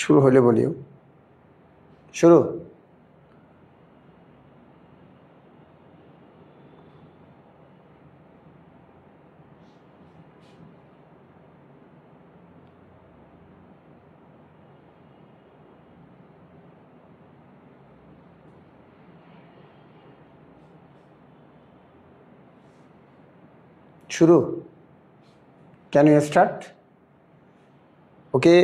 শুরু হলে বলিও। শুরু। শুরু। Can you start? Okay.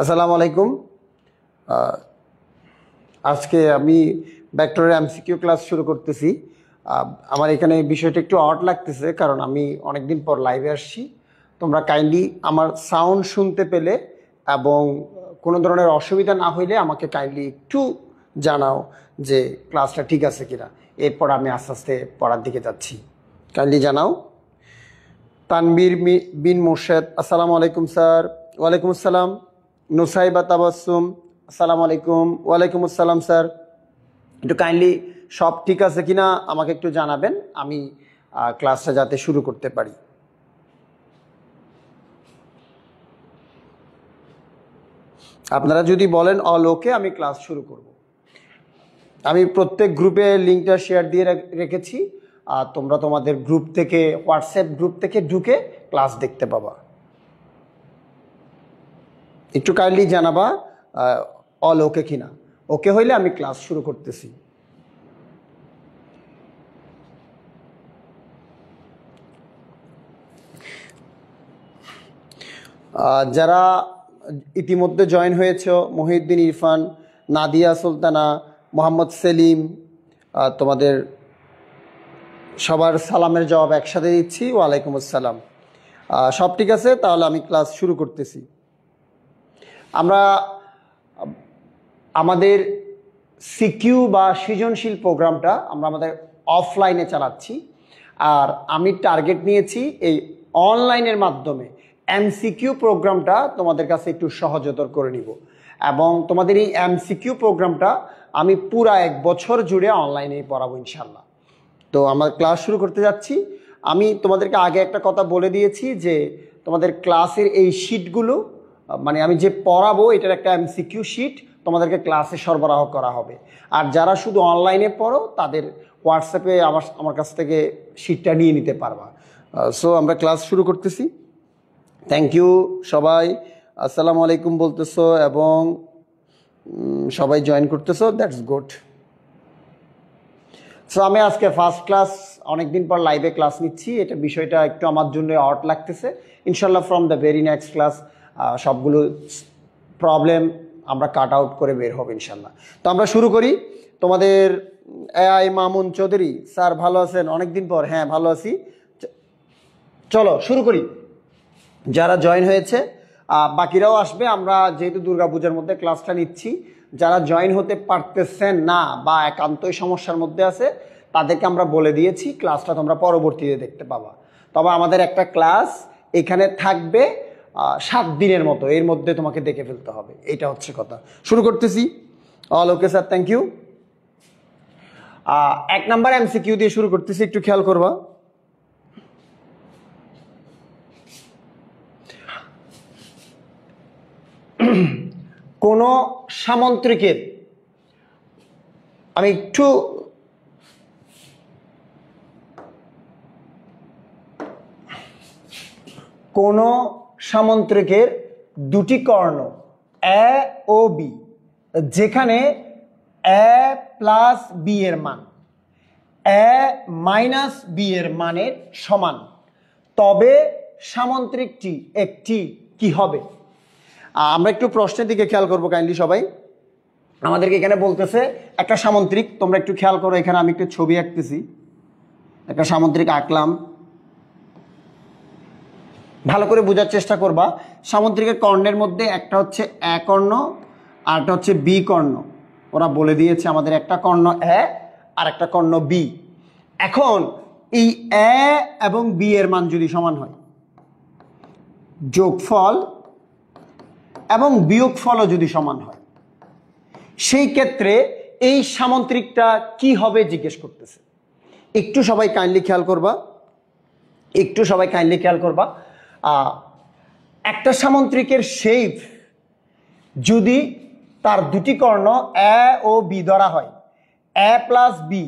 আসসালামু আলাইকুম। আজকে আমি ভেক্টরের এমসিকিউ ক্লাস শুরু করতেছি। আমার এখানে বিষয়টা একটু অড লাগতেছে, কারণ আমি অনেকদিন পর লাইভে আসছি। তোমরা কাইন্ডলি আমার সাউন্ড শুনতে পেলে এবং কোনো ধরনের অসুবিধা না হইলে আমাকে কাইন্ডলি একটু জানাও যে ক্লাসটা ঠিক আছে কিনা। এরপর আমি আস্তে আস্তে পড়ার দিকে যাচ্ছি, কাইন্ডলি জানাও। তানবীর বিন মোর্শেদ, আসসালামু আলাইকুম স্যার। ওয়ালাইকুম আসসালাম। নুসাইবা তাবাসসুম, আসসালামু আলাইকুম। ওয়ালাইকুম আসসালাম স্যার। একটু কাইন্ডলি সব ঠিক আছে কিনা আমাকে একটু জানাবেন, আমি ক্লাসটা যাতে শুরু করতে পারি। আপনারা যদি বলেন অল ওকে, আমি ক্লাস শুরু করব। আমি প্রত্যেক গ্রুপে লিঙ্কটা শেয়ার দিয়ে রেখেছি, আর তোমরা তোমাদের গ্রুপ থেকে, হোয়াটসঅ্যাপ গ্রুপ থেকে ঢুকে ক্লাস দেখতে পাবা। একটু কাইন্ডলি জানাবা অল ওকে কিনা। ওকে হইলে আমি ক্লাস শুরু করতেছি। যারা ইতিমধ্যে জয়েন হয়েছে, মহিউদ্দিন ইরফান, নাদিয়া সুলতানা, মোহাম্মদ সেলিম, তোমাদের সবার সালামের জবাব একসাথে দিচ্ছি, ওয়ালাইকুম আসসালাম। সব ঠিক আছে, তাহলে আমি ক্লাস শুরু করতেছি। আমরা আমাদের সিকিউ বা সৃজনশীল প্রোগ্রামটা আমরা আমাদের অফলাইনে চালাচ্ছি, আর আমি টার্গেট নিয়েছি এই অনলাইনের মাধ্যমে এমসিকিউ প্রোগ্রামটা তোমাদের কাছে একটু সহজতর করে নিব। এবং তোমাদের এই এমসিকিউ প্রোগ্রামটা আমি পুরা 1 বছর জুড়ে অনলাইনেই পড়াবো ইনশাল্লাহ। তো আমার ক্লাস শুরু করতে যাচ্ছি। আমি তোমাদেরকে আগে একটা কথা বলে দিয়েছি যে তোমাদের ক্লাসের এই শিটগুলো, মানে আমি যে পড়াবো এটার একটা এমসিকিউ শিট তোমাদেরকে ক্লাসে সরবরাহ করা হবে। আর যারা শুধু অনলাইনে পড়ো তাদের হোয়াটসঅ্যাপে আমার কাছ থেকে শিটটা নিয়ে নিতে পারবা। সো আমরা ক্লাস শুরু করতেছি। থ্যাংক ইউ সবাই, আসসালামু আলাইকুম বলতেছো এবং সবাই জয়েন করতেছো, দ্যাটস গুড। সো আমি আজকে ফার্স্ট ক্লাস, অনেকদিন পর লাইভে ক্লাস নিচ্ছি, এটা বিষয়টা একটু আমার জন্য অড লাগতেছে। ইনশাল্লাহ from the very next class সবগুলো প্রবলেম আমরা কাট আউট করে বের হবে ইনশাল্লাহ। তো আমরা শুরু করি। তোমাদের এআই মামুন চৌধুরী স্যার, ভালো আছেন? অনেকদিন পর। হ্যাঁ, ভালো আছি। চলো শুরু করি। যারা জয়েন হয়েছে, বাকিরাও আসবে। আমরা যেহেতু দুর্গাপূজার মধ্যে ক্লাসটা নিচ্ছি, যারা জয়েন হতে পারতেছেন না বা একান্তই সমস্যার মধ্যে আছে তাদেরকে আমরা বলে দিয়েছি ক্লাসটা তোমরা পরবর্তীতে দেখতে পাবা। তবে আমাদের একটা ক্লাস এখানে থাকবে 7 দিনের মতো, এর মধ্যে তোমাকে দেখে ফেলতে হবে, এটা হচ্ছে কথা। শুরু করতেছি। All okay sir, thank you. 1 number MCQ দিয়ে শুরু করতেছি, একটু খেয়াল করবা। কোন সামন্ত্রিকের, আমি একটু কোন সামন্ত্রিকের দুটি কর্ণ এ ও বি, যেখানে এ প্লাস বি এর মান এ মাইনাস বি এর মানের সমান, তবে সামন্ত্রিকটি একটি কি হবে? আমরা একটু প্রশ্নের দিকে খেয়াল করবো কাইন্ডলি সবাই। আমাদেরকে এখানে বলতেছে একটা সামুদ্রিক, তোমরা একটু খেয়াল করো, এখানে আমি একটু ছবি আঁকতেছি, একটা সামুদ্রিক আঁকলাম, ভালো করে বোঝার চেষ্টা করবা। সামুদ্রিকের কর্ণের মধ্যে একটা হচ্ছে এ কর্ণ আর একটা হচ্ছে বি কর্ণ, ওরা বলে দিয়েছে আমাদের একটা কর্ণ এ আর একটা কর্ণ বি। এখন এই এ এবং বি এর মান যদি সমান হয়, যোগফল এবং বিয়োগফলও যদি সমান হয়, সেই ক্ষেত্রে এই সামুদ্রিকটা কি হবে জিজ্ঞেস করতেছে। একটু সবাই কাইন্ডলি খেয়াল করবা, একটু সবাই কাইন্ডলি খেয়াল করবা। একটা সামুদ্রিকের শেপ যদি তার দুটি কর্ণ এ ও বি ধরা হয়, এ প্লাস বি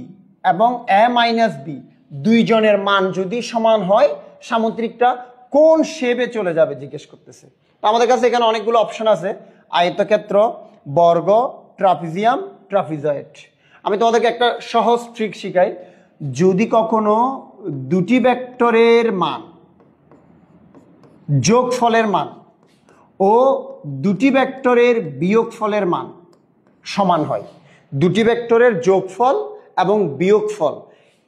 এবং এ মাইনাস বি দুইজনের মান যদি সমান হয়, সামুদ্রিকটা কোন শেপে চলে যাবে জিজ্ঞেস করতেছে। তো আমাদের কাছে এখানে অনেকগুলো অপশন আছে, আয়তক্ষেত্র, বর্গ, ট্রাপিজিয়াম, ট্রাপিজয়েড। আমি তোমাদেরকে একটা সহজ ট্রিক শিখাই। যদি কখনো দুটি ভেক্টরের মান, যোগফলের মান ও দুটি ভেক্টরের বিয়োগফলের মান সমান হয়, দুটি ভেক্টরের যোগফল এবং বিয়োগফল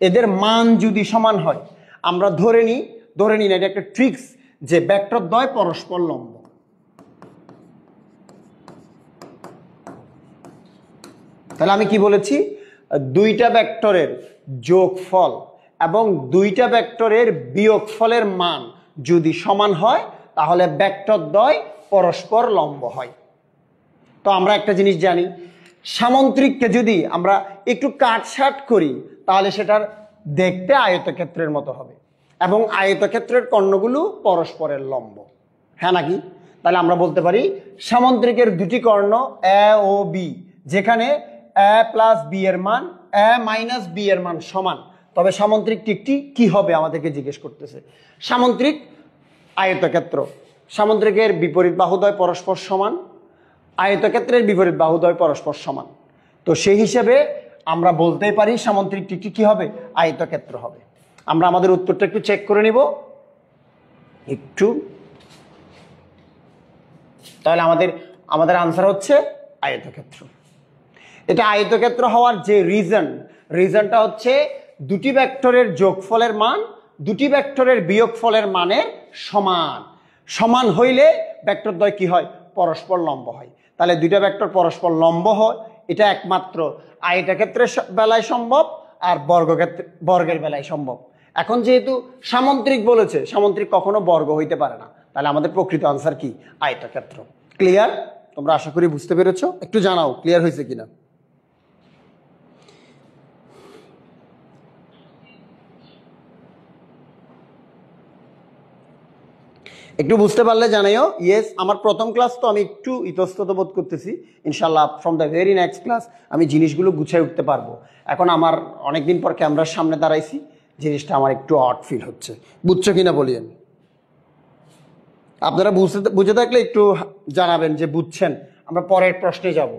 এদের মান যদি সমান হয়, আমরা ধরে নিই না, এটা একটা ট্রিক্স, যে ভেক্টর দ্বয় পরস্পর লম্ব। তাহলে আমি কি বলেছি, দুইটা ভেক্টরের যোগফল এবং দুইটা ভেক্টরের বিয়োগফলের মান যদি সমান হয়, তাহলে ভেক্টর দ্বয় পরস্পর লম্ব হয়। তো আমরা একটা জিনিস জানি, সামুদ্রিককে যদি আমরা একটু কাটছাট করি, তাহলে সেটার দেখতে আয়তক্ষেত্রের মতো হবে এবং আয়তক্ষেত্রের কর্ণগুলো পরস্পরের লম্ব, হ্যাঁ নাকি? তাহলে আমরা বলতে পারি সামুদ্রিকের দুটি কর্ণ এ ও বি, যেখানে এ প্লাস বি এর মান এ মাইনাস বি এর মান সমান, তবে সামুদ্রিক দিকটি কি হবে আমাদেরকে জিজ্ঞেস করতেছে। সামুদ্রিক আয়তক্ষেত্র, সামুদ্রিকের বিপরীত বাহুদ্বয় পরস্পর সমান, আয়তক্ষেত্রের বিপরীত বাহুদ্বয় পরস্পর সমান। তো সেই হিসেবে আমরা বলতেই পারি সামুদ্রিক দিকটি কি হবে, আয়তক্ষেত্র হবে। আমরা আমাদের উত্তরটা একটু চেক করে নিব একটু। তাহলে আমাদের আনসার হচ্ছে আয়তক্ষেত্র। এটা আয়তক্ষেত্র হওয়ার যে রিজনটা হচ্ছে দুটি ভেক্টরের যোগফলের মান দুটি ভেক্টরের বিয়োগফলের মানের সমান হইলে ভেক্টরদ্বয় কি হয়, পরস্পর লম্ব হয়। তাহলে দুইটা ভেক্টর পরস্পর লম্ব হয়, এটা একমাত্র আয়তক্ষেত্রের বেলায় সম্ভব আর বর্গের বেলায় সম্ভব। এখন যেহেতু সামুদ্রিক বলেছে, সামুদ্রিক কখনো বর্গ হইতে পারে না, তাহলে আমাদের প্রকৃত আনসার কি, আয়তক্ষেত্র। ক্লিয়ার? তোমরা আশা করি বুঝতে পেরেছো, একটু জানাও ক্লিয়ার হয়েছে কিনা। একটু বুঝতে পারলে জানাইও। ইয়েস, আমার প্রথম ক্লাস তো আমি একটু ইতস্তত বোধ করতেছি, ইনশাল্লাহ from the very next class আমি জিনিসগুলো গুছিয়ে উঠতে পারবো। এখন আমার অনেকদিন পর ক্যামেরার সামনে দাঁড়াইছি, জিনিসটা আমার একটু অড ফিল হচ্ছে। বুঝছো কিনা বলিয়েন? আপনারা বুঝে থাকলে একটু জানাবেন যে বুঝছেন, আমরা পরের প্রশ্নে যাব।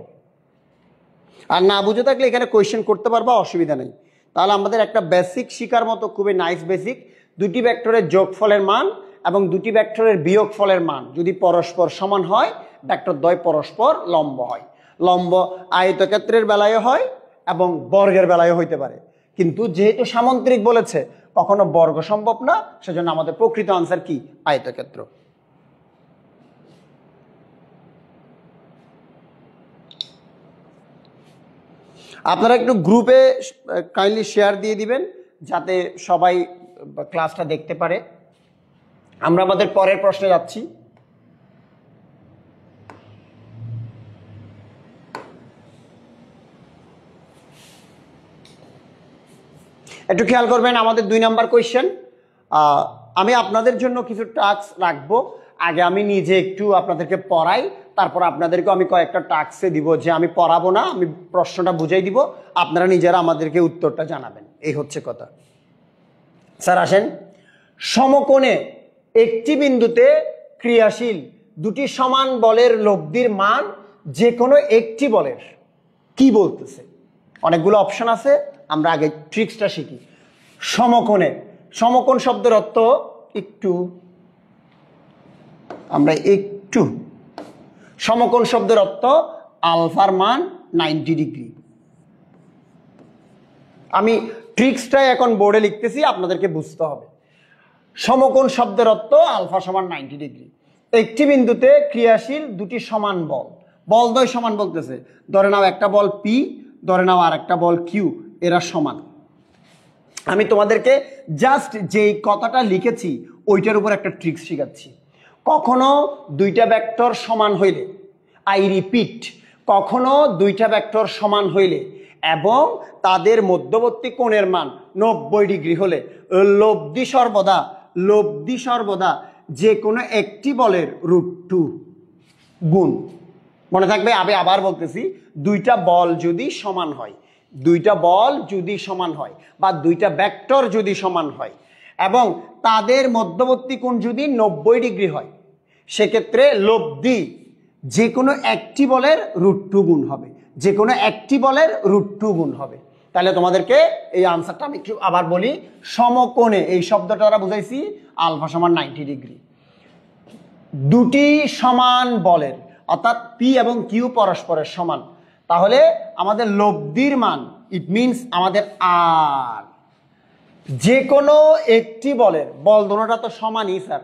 আর না বুঝে থাকলে এখানে কোয়েশ্চেন করতে পারবা, অসুবিধা নেই। তাহলে আমাদের একটা বেসিক শিকার মতো, খুবই নাইস বেসিক, দুটি ভেক্টরের যোগফলের মান এবং দুটি ভেক্টরের বিয়োগফলের মান যদি পরস্পর সমান হয়, ভেক্টরদ্বয় পরস্পর লম্ব হয়। লম্ব আয়তক্ষেত্রের বেলায় হয় এবং বর্গের বেলায় হইতে পারে, কিন্তু যেহেতু সামুদ্রিক বলেছে কখনো বর্গ সম্ভব না, সেজন্য আমাদের প্রকৃত আনসার কি, আয়তক্ষেত্র। আপনারা একটু গ্রুপে কাইন্ডলি শেয়ার দিয়ে দিবেন, যাতে সবাই ক্লাসটা দেখতে পারে। আমরা আমাদের পরের প্রশ্নে যাচ্ছি। একটু খেয়াল করবেন, আমাদের 2 নাম্বার কোয়েশ্চেন। আমি আপনাদের জন্য কিছু টাস্ক রাখবো। আগে আমি নিজে একটু আপনাদেরকে পড়াই, তারপর আপনাদেরকে আমি কয়েকটা টাস্কে দিব, যে আমি পড়াবো না, আমি প্রশ্নটা বুঝাই দিব, আপনারা নিজেরা আমাদেরকে উত্তরটা জানাবেন। এই হচ্ছে কথা। স্যার আসেন। সমকোণে একটি বিন্দুতে ক্রিয়াশীল দুটি সমান বলের লব্ধির মান যে কোনো একটি বলের কি বলতেছে? অনেকগুলো অপশন আছে, আমরা আগে ট্রিক্সটা শিখি। সমকোণে, সমকোণ শব্দের অর্থ সমকোণ শব্দের অর্থ আলফার মান 90°। আমি ট্রিক্সটাই এখন বোর্ডে লিখতেছি, আপনাদেরকে বুঝতে হবে। সমকোণ শব্দের অর্থ আলফা সমান 90°। একটি বিন্দুতে ক্রিয়াশীল দুটি সমান বল, বলদ্বয় সমান বলতেছে, ধরে নাও একটা বল পি, ধরে নাও আর একটা বল কিউ, এরা সমান। আমি তোমাদেরকে জাস্ট যেই কথাটা লিখেছি ওইটার উপর একটা ট্রিক্স শেখাচ্ছি। কখনো দুইটা ভেক্টর সমান হইলে, আই রিপিট, কখনো দুইটা ভেক্টর সমান হইলে এবং তাদের মধ্যবর্তী কোণের মান 90° হলে লব্ধি সর্বদা যে কোনো একটি বলের √2 গুণ। মনে থাকবে, আমি আবার বলতেছি, দুইটা বল যদি সমান হয়, দুইটা বল যদি সমান হয় বা দুইটা ভেক্টর যদি সমান হয় এবং তাদের মধ্যবর্তী কোণ যদি 90° হয়, সেক্ষেত্রে লব্ধি যে কোনো একটি বলের √2 গুণ হবে, যে কোনো একটি বলের √2 গুণ হবে। তাহলে তোমাদেরকে এই আনসারটা আমি একটু আবার বলি। সমকোণে, এই শব্দটা আমরা বুঝাইছি আলফা সমান 90°। দুটি সমান বলের, অর্থাৎ পি এবং কিউ পরস্পরের সমান, তাহলে আমাদের লব্ধির মান, ইট মিনস আমাদের আর, যে কোনো একটি বলের, বল দুটোটা তো সমানই স্যার,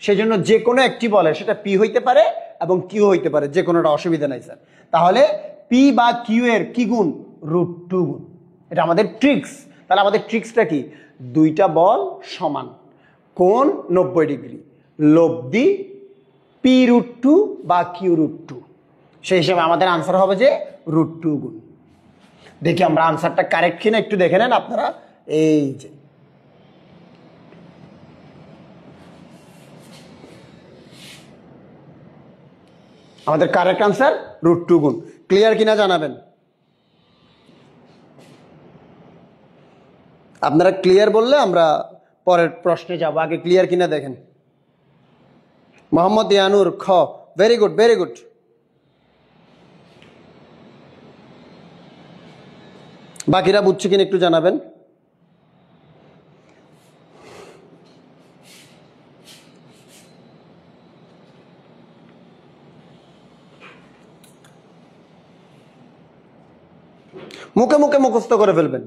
সেজন্য যে কোনো একটি বলের, সেটা পি হইতে পারে এবং কিউ হইতে পারে, যে কোনোটা অসুবিধা নাই স্যার। তাহলে পি বা কিউ এর কি গুণ? √2 গুণ। এটা আমাদের ট্রিক্স। তাহলে আমাদের ট্রিক্সটা কি? দুইটা বল সমান, কোণ 90°, লব্ধি পি √2 বা কিউ √2, সেই হিসাবে আমাদের আনসার হবে যে √2 গুণ। দেখি আমরা আনসারটা কারেক্ট কিনা একটু দেখে নেন আপনারা। এই যে আমাদের কারেক্ট আনসার √2 গুণ। ক্লিয়ার কিনা জানাবেন। আপনারা ক্লিয়ার বললে আমরা পরের প্রশ্নে যাব। আগে ক্লিয়ার কিনা দেখেন। মোহাম্মদ ইয়ানুর, খ, ভেরি গুড, ভেরি গুড। বাকিরা বুঝছে কিনা একটু জানাবেন। মুখে মুখে মুখস্থ করে ফেলবেন,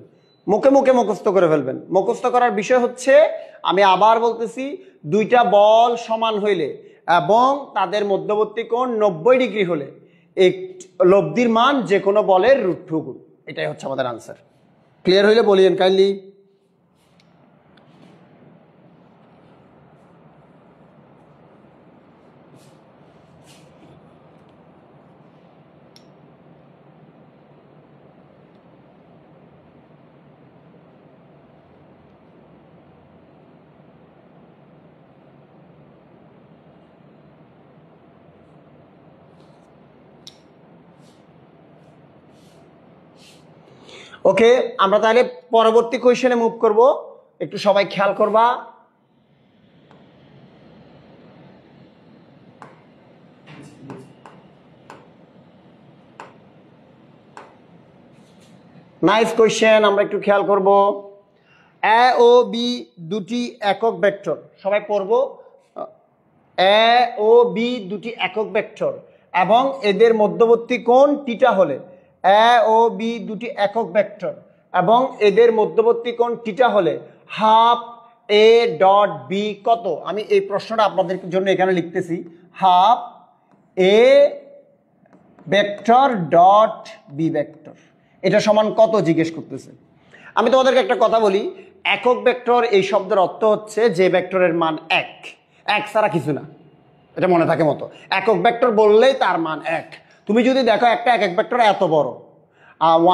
মুখে মুখে মুখস্থ করে ফেলবেন। মুখস্থ করার বিষয় হচ্ছে, আমি আবার বলতেছি, দুইটা বল সমান হইলে এবং তাদের মধ্যবর্তী কোণ 90° হলে এক লব্ধির মান যে কোনো বলের √2 গুণ। এটাই হচ্ছে আমাদের আনসার। ক্লিয়ার হইলে বলিয়েন কাইন্ডলি। ওকে, আমরা তাহলে পরবর্তী কোয়েশ্চেনে মুভ করব। একটু সবাই খেয়াল করবা। নাইস কোয়েশ্চেন, আমরা একটু খেয়াল করব। এ ও বি দুটি একক ভেক্টর, সবাই পড়বো। এ ও বি দুটি একক ভেক্টর এবং এদের মধ্যবর্তী কোণ থিটা হলে, এ ও বি দুটি একক ভেক্টর এবং এদের মধ্যবর্তী কোণ থিটা হলে হাফ এ ডট বি কত? আমি এই প্রশ্নটা আপনাদের জন্য এখানে লিখতেছি। Half A vector dot B vector, এটা সমান কত জিজ্ঞেস করতেছে। আমি তোমাদেরকে একটা কথা বলি, একক ভেক্টর এই শব্দের অর্থ হচ্ছে যে ভেক্টরের মান এক, এক ছাড়া কিছু না, এটা মনে থাকে মতো। একক ভেক্টর বললেই তার মান এক। তুমি যদি দেখো একটা একক ভেক্টর এত বড়,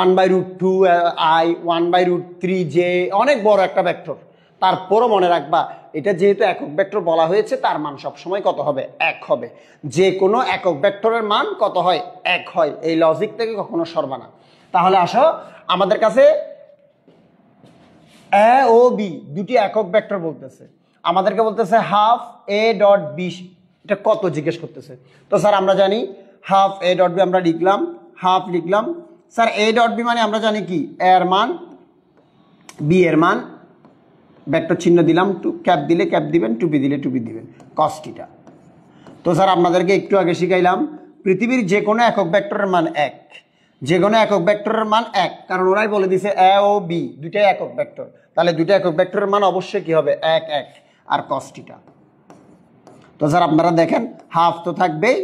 1/√2 i, 1/√3 j, অনেক বড় একটা ভেক্টর, তারপরও মনে রাখবা এটা যেহেতু একক ভেক্টর বলা হয়েছে, তার মান সবসময় কত হবে? এক হবে। যে কোনো একক ভেক্টরের মান কত হয়? এক হয়। এই লজিক থেকে কখনো সরবা না। তাহলে আসো, আমাদের কাছে এ ও বি দুটি একক ভেক্টর বলতেছে, আমাদেরকে বলতেছে হাফ এ ডট বি, এটা কত জিজ্ঞেস করতেছে। তো স্যার আমরা জানি হাফ এ ডট বি, আমরা লিখলাম, হাফ লিখলাম। স্যার এ ডট বি মানে আমরা জানি কি? এর মান, বি এর মান, ভেক্টর চিহ্ন দিলাম, ক্যাপ দিলে ক্যাপ দিবেন, টুপি দিলে টুপি দিবেন, কস থিটা। তো স্যার আপনাদেরকে একটু আগে শিখাইলাম পৃথিবীর যে কোনো একক ভেক্টরের মান এক, যে কোনো একক ভেক্টরের মান 1, কারণ ওরাই বলে দিছে এ ও বি দুইটাই একক ভেক্টর, তাহলে দুইটা একক ভেক্টরের মান অবশ্যই কি হবে 1 1 আর cos θ। তো স্যার আপনারা দেখেন হাফ তো থাকবেই,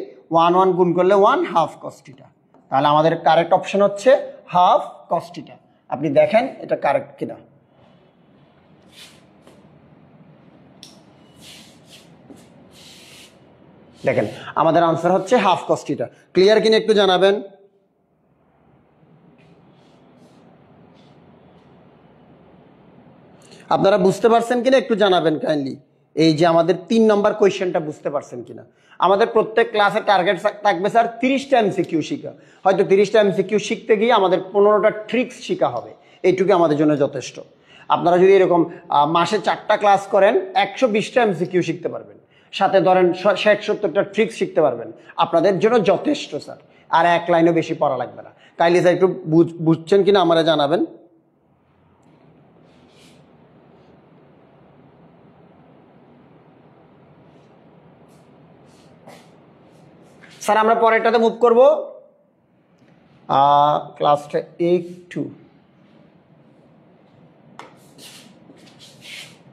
1 1 গুণ করলে 1 হাফ cos θ, তাহলে আমাদের কারেক্ট অপশন হচ্ছে হাফ cos θ। আপনি দেখেন এটা কারেক্ট কিনা। দেখেন আমাদের আনসার হচ্ছে হাফ cos θ। ক্লিয়ার কিনা একটু জানাবেন। আপনারা বুঝতে পারছেন কিনা একটু জানাবেন কাইন্ডলি। এই যে আমাদের 3 নম্বর কোয়েশ্চেনটা বুঝতে পারছেন কিনা। আমাদের প্রত্যেক ক্লাসে টার্গেট থাকবে স্যার 30টা এমসিকিউ শিখা, হয়তো 30টা এমসিকিউ শিখতে গিয়ে আমাদের 15টা ট্রিক্স শিখা হবে, এইটুকু আমাদের জন্য যথেষ্ট। আপনারা যদি এরকম মাসে 4টা ক্লাস করেন 120টা এমসিকিউ শিখতে পারবেন, সাথে ধরেন 60-70টা ট্রিক্স শিখতে পারবেন, আপনাদের জন্য যথেষ্ট স্যার। আর এক লাইনও বেশি পড়া লাগবে না। কাইন্ডলি স্যার একটু বুঝছেন কিনা আমারা জানাবেন। স্যার আমরা পরেরটাতে মুভ করব। ক্লাসটা একটু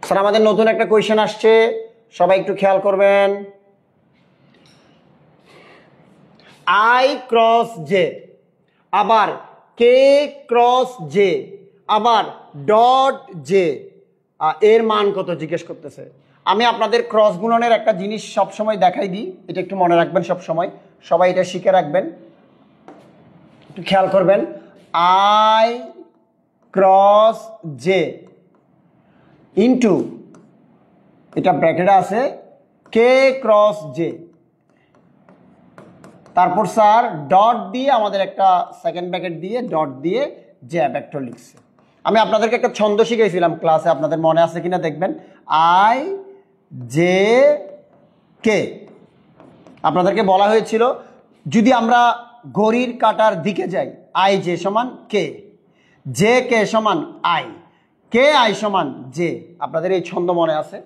স্যার আমাদের নতুন একটা কোয়েশ্চেন আসছে, সবাই একটু খেয়াল করবেন। আই ক্রস জে, আবার কে ক্রস জে, আবার ডট জে, এর মান কত জিজ্ঞেস করতেছে। আমি আপনাদের ক্রস গুণনের একটা জিনিস সবসময় দেখাই দিই, এটা একটু মনে রাখবেন সবসময়, সবাই এটা শিখে রাখবেন, একটু খেয়াল করবেন। আই ক্রস জে ইন্টু, এটা ব্র্যাকেটে আছে, কে ক্রস জে, তারপর স্যার ডট দিয়ে আমাদের একটা সেকেন্ড ব্র্যাকেট দিয়ে ডট দিয়ে জে ভেক্টর লিখছে। আমি আপনাদেরকে একটা ছন্দ শিখাইছিলাম ক্লাসে, আপনাদের মনে আছে কিনা দেখবেন। আই জে কে, আপনাদেরকে বলা হয়েছিল যদি আমরা ঘড়ির কাঁটার দিকে যাই, আই জে সমান কে, জে কে সমান আই, কে আই সমান জে। আপনাদের এই ছন্দ মনে আছে?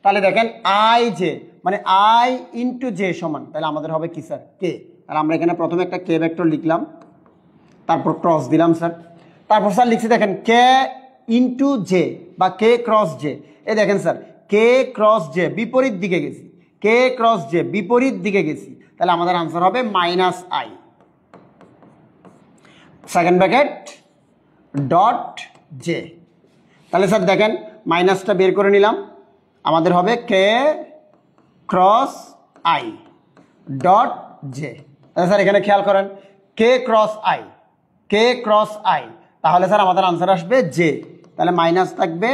তাহলে দেখেন আই জে মানে আই ইন্টু জে সমান, তাহলে আমাদের হবে কি স্যার কে। আর আমরা এখানে প্রথমে একটা কে ভেক্টর লিখলাম, তারপর ক্রস দিলাম স্যার, তারপর স্যার লিখছি দেখেন কে ইন্টু জে বা কে ক্রস জে। এ দেখেন স্যার কে ক্রস জে বিপরীত দিকে গেছি, কে ক্রস জে বিপরীত দিকে গেছি, তাহলে আমাদের আনসার হবে minus I, second bracket dot J. তাহলে স্যার দেখেন মাইনাসটা বের করে নিলাম, আমাদের হবে K cross I dot J. তাহলে স্যার এখানে খেয়াল করেন K cross I, K cross I, তাহলে স্যার আমাদের আনসার আসবে জে, তাহলে মাইনাস থাকবে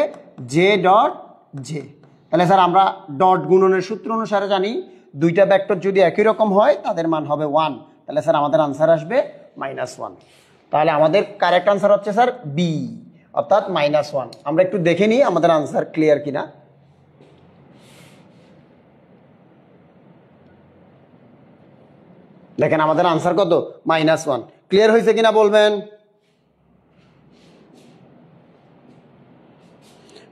জে ডট জে। তাহলে স্যার আমরা ডট গুণনের সূত্র অনুসারে জানি দুইটা ভেক্টর যদি একই রকম হয় তাদের মান হবে 1, তাহলে স্যার আমাদের আনসার আসবে -1। তাহলে আমাদের কারেক্ট আনসার হচ্ছে স্যার বি, অর্থাৎ -1। আমরা একটু দেখে নিই আমাদের আনসার ক্লিয়ার কিনা। দেখেন আমাদের আনসার কত -1। ক্লিয়ার হয়েছে কিনা বলবেন,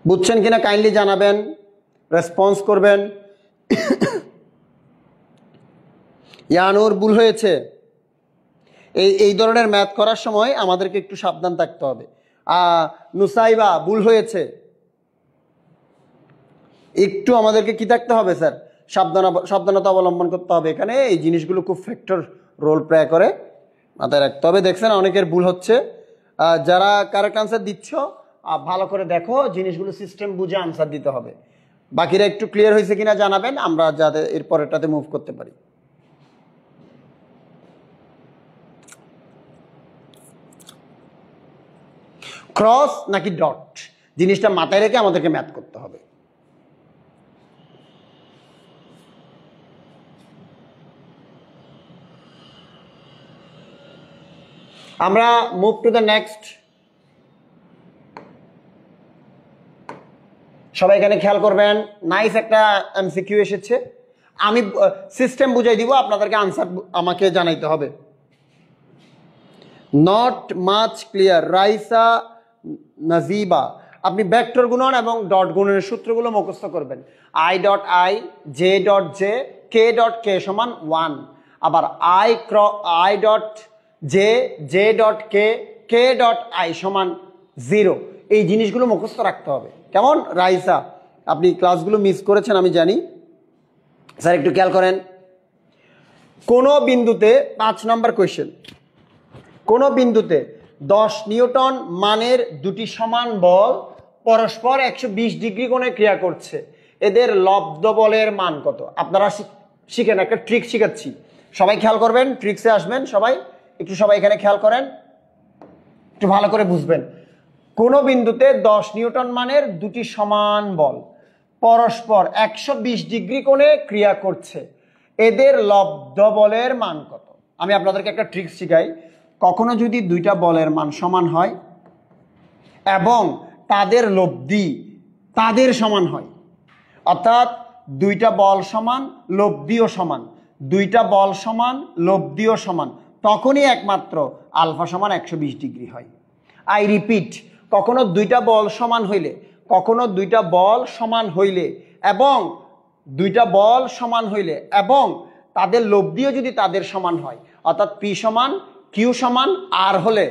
বুঝছেন কিনা কাইন্ডলি জানাবেন, রেসপন্স করবেন। ইয়ানুর ভুল হয়েছে। এই ধরনের ম্যাথ করার সময় আমাদেরকে একটু সাবধান থাকতে হবে। নুসাইবা ভুল হয়েছে, একটু আমাদেরকে কি থাকতে হবে স্যার, সাবধানতা অবলম্বন করতে হবে। এখানে এই জিনিসগুলো খুব ফ্যাক্টর রোল প্লে করে, মাথায় রাখতে হবে। দেখছেন অনেকের ভুল হচ্ছে। যারা কারেক্ট আনসার দিচ্ছ ভালো করে দেখো, জিনিসগুলো সিস্টেম বুঝে আনসার দিতে হবে। বাকিরা একটু ক্লিয়ার হয়েছে কিনা জানাবেন, আমরা যাতে এর পরেরটাতে মুভ করতে পারি। ক্রস নাকি ডট, জিনিসটা মাথায় রেখে আমাদেরকে ম্যাথ করতে হবে। আমরা মুভ টু দ্য নেক্সট। সবাই এখানে খেয়াল করবেন, নাইস একটা এমসিকিউ এসেছে। আমি সিস্টেম বুঝাই দিব, আপনাদেরকে আনসার আমাকে জানাইতে হবে। Not much clear Raisa Najiba, আপনি ভেক্টর গুণন এবং ডট গুণনের সূত্রগুলো মুখস্থ করবেন। I dot I, J dot J, K dot K সমান 1, আবার আই ডট যে J dot K K dot I সমান 0, এই জিনিসগুলো মুখস্থ রাখতে হবে। কেমন রাইসা, আপনি ক্লাসগুলো মিস করেছেন আমি জানি। স্যার একটু খেয়াল করেন, কোনো বিন্দুতে 5 নম্বর কোয়েশ্চেন, কোনো বিন্দুতে 10 নিউটন মানের দুটি সমান বল পরস্পর 120 ডিগ্রি কোণে ক্রিয়া করছে, এদের লব্ধ বলের মান কত? আপনারা শিখেন, একটা ট্রিক শিখাচ্ছি, সবাই খেয়াল করবেন, ট্রিক্সে আসবেন সবাই, একটু সবাই এখানে খেয়াল করেন, একটু ভালো করে বুঝবেন। কোনো বিন্দুতে 10 নিউটন মানের দুটি সমান বল পরস্পর 120 ডিগ্রি কোণে ক্রিয়া করছে, এদের লব্ধ বলের মান কত? আমি আপনাদেরকে একটা ট্রিক্স শিখাই। কখনো যদি দুইটা বলের মান সমান হয় এবং তাদের লব্ধি তাদের সমান হয়, অর্থাৎ দুইটা বল সমান লব্ধিও সমান, দুইটা বল সমান লব্ধিও সমান, তখনই একমাত্র আলফা সমান 120 ডিগ্রি হয়। আই রিপিট, কখনো দুইটা বল সমান হইলে, কখনো দুইটা বল সমান হইলে এবং দুইটা বল সমান হইলে এবং তাদের লব্ধিও যদি তাদের সমান হয়, অর্থাৎ পি সমান কিউ সমান আর হলে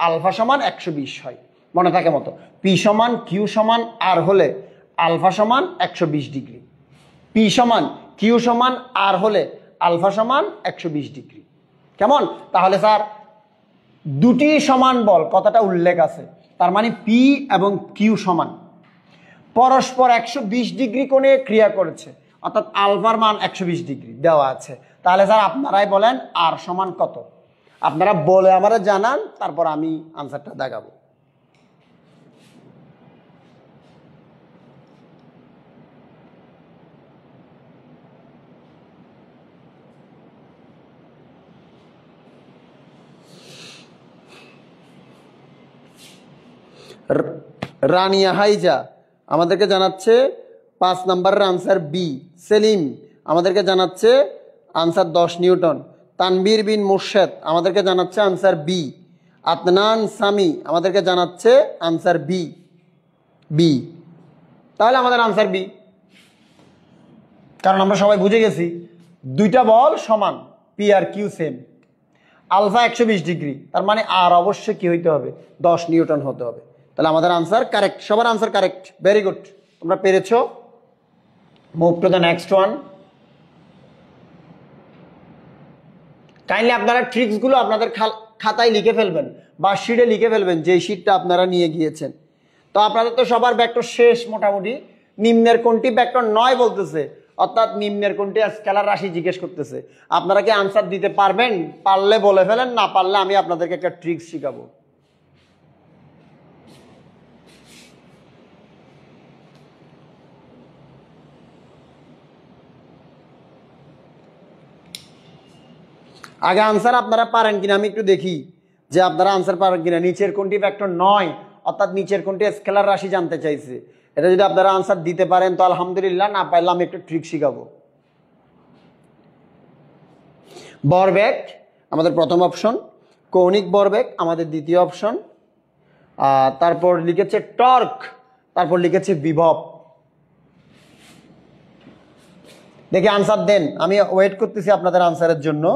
আলফা সমান 120 হয়। মনে থাকে মতো, পি সমান কিউ সমান আর হলে আলফা সমান 120 ডিগ্রি, পি সমান কিউ সমান আর হলে আলফা সমান 120 ডিগ্রি। কেমন? তাহলে স্যার দুটি সমান বল কথাটা উল্লেখ আছে, তার মানে পি এবং কিউ সমান, পরস্পর 120 ডিগ্রি কোণে ক্রিয়া করেছে, অর্থাৎ আলফার মান 120 ডিগ্রি দেওয়া আছে। তাহলে স্যার আপনারাই বলেন আর সমান কত? আপনারা বলে আমারা জানান, তারপর আমি আনসারটা দেখাবো। রানিয়া হাইজা আমাদেরকে জানাচ্ছে 5 নম্বরের আনসার বি। সেলিম আমাদেরকে জানাচ্ছে আনসার 10 নিউটন। তানবীর বিন মুর্শেদ আমাদেরকে জানাচ্ছে আনসার বি। আদনান সামি আমাদেরকে জানাচ্ছে আনসার বি। বি, তাহলে আমাদের আনসার বি, কারণ আমরা সবাই বুঝে গেছি দুইটা বল সমান, P R Q same, alpha 120 degree, তার মানে আর অবশ্যই কি হইতে হবে? 10 নিউটন হতে হবে। তাহলে আমাদের আনসার কারেক্ট, সবার আনসার কারেক্ট, ভেরি গুড, তোমরা পেরেছো। Move to the next one. Kindly আপনারা ট্রিক্সগুলো আপনাদের খাতায় লিখে ফেলবেন বা শিটে লিখে ফেলবেন, যে শিটটা আপনারা নিয়ে গিয়েছেন। তো আপনাদের তো সবার ভেক্টর শেষ মোটামুটি। নিম্নের কোনটি ভেক্টর নয় বলতেছে, অর্থাৎ নিম্নের কোনটি স্কেলার রাশি জিজ্ঞেস করতেছে। আপনারা কি আনসার দিতে পারবেন? পারলে বলে ফেলেন, না পারলে আমি আপনাদেরকে একটা ট্রিক্স শিখাবো। আগে আনসার আপনারা পারেন কিনা আমি একটু দেখি, যে আপনারা আনসার পারেন কিনা। নিচের কোনটি ভেক্টর নয়, অর্থাৎ নিচের কোনটি স্কেলার রাশি জানতে চাইছে। এটা যদি আপনারা আনসার দিতে পারেন তো আলহামদুলিল্লাহ, না পারলে আমি একটু ট্রিক শিখাবো। ভরবেগ আমাদের প্রথম অপশন, কৌণিক ভরবেগ আমাদের দ্বিতীয় অপশন, তারপর লিখেছে টর্ক, তারপর লিখেছে বিভব। দেখি আনসার দেন, আমি ওয়েট করতেছি আপনাদের আনসারের জন্য।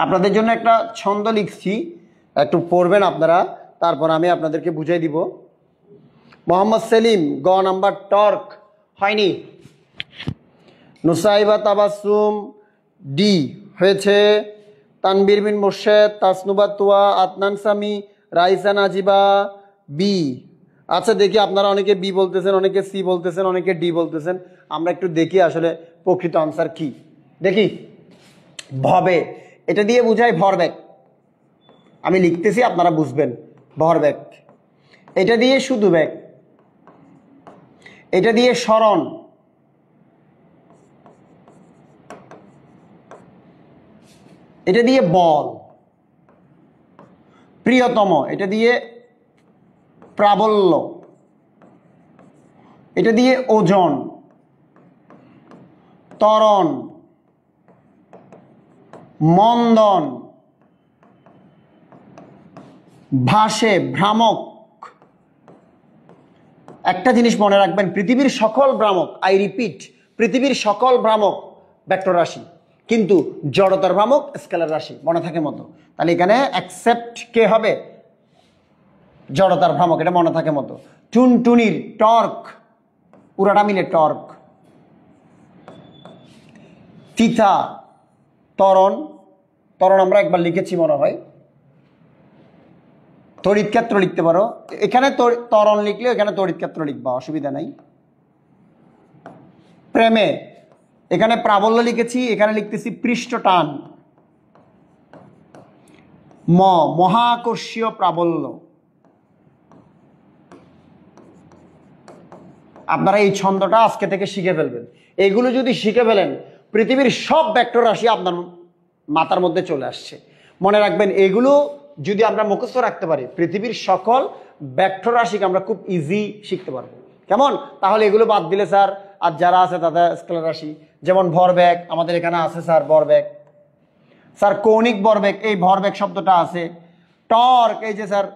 আপনাদের জন্য একটা ছন্দ লিখছি, একটু পড়বেন আপনারা, তারপর আমি আপনাদেরকে বুঝাই দিব। মোহাম্মদ সেলিম গ নাম্বার টর্ক হয়নি। নুসাইবা তাবাসুম ডি হয়েছে। তানবীর বিন মুর্শেদ, তাসনুবা তুয়া, আদনান সামি, রাইসা নাজিবা বি। আচ্ছা দেখি আপনারা অনেকে বি বলতেছেন, অনেকে সি বলতেছেন, অনেকে ডি বলতেছেন। আমরা একটু দেখি আসলে প্রকৃত আনসার কি। দেখি ভবে, এটা দিয়ে বুঝায় ভরবেগ। আমি লিখতেছি আপনারা বুঝবেন। ভরবেগ, এটা দিয়ে শুধু বেগ, এটা দিয়ে সরণ, এটা দিয়ে বল, প্রিয়তম এটা দিয়ে প্রাবল্য, এটা দিয়ে ওজন, ত্বরণ, মন্দন, ভাসে, ভ্রামক। একটা জিনিস মনে রাখবেন, পৃথিবীর সকল ভ্রামক, আই রিপিট, পৃথিবীর সকল ভ্রামক ভেক্টর রাশি, কিন্তু জড়তার ভ্রামক স্কেলার রাশি, মনে থাকে মতো। তাহলে এখানে অ্যাকসেপ্ট কে হবে? জড়তার ভ্রামক, এটা মনে থাকে মতো। টুনটুনির টর্ক, পুরাটা মিলে টর্ক। তিথা ত্বরণ, ত্বরণ আমরা একবার লিখেছি মনে হয়। তড়িৎ ক্ষেত্র লিখতে পারো, এখানে ত্বরণ লিখলে এখানে তড়িৎ ক্ষেত্র লিখবা, অসুবিধা নাই। প্রেমে এখানে প্রাবল্য লিখেছি, এখানে লিখতেছি পৃষ্ঠটান। মহাকর্ষীয় প্রাবল্য। আপনারা এই ছন্দটা আজকে থেকে শিখে ফেলবেন। এগুলো যদি শিখে ফেলেন, পৃথিবীর সব ভেক্টর রাশি আপনার মাথার মধ্যে চলে আসছে। মনে রাখবেন, এগুলো যদি আমরা মুখস্থ রাখতে পারি, পৃথিবীর সকল ভেক্টর রাশিকে আমরা খুব ইজি শিখতে পারবো। কেমন? তাহলে এগুলো বাদ দিলে স্যার আর যারা আছে তাদের স্কেলার রাশি, যেমন ভরবেগ আমাদের এখানে আছে স্যার, ভরবেগ স্যার, কৌণিক ভরবেগ, এই ভরবেগ শব্দটা আছে। টর্ক, এই যে স্যার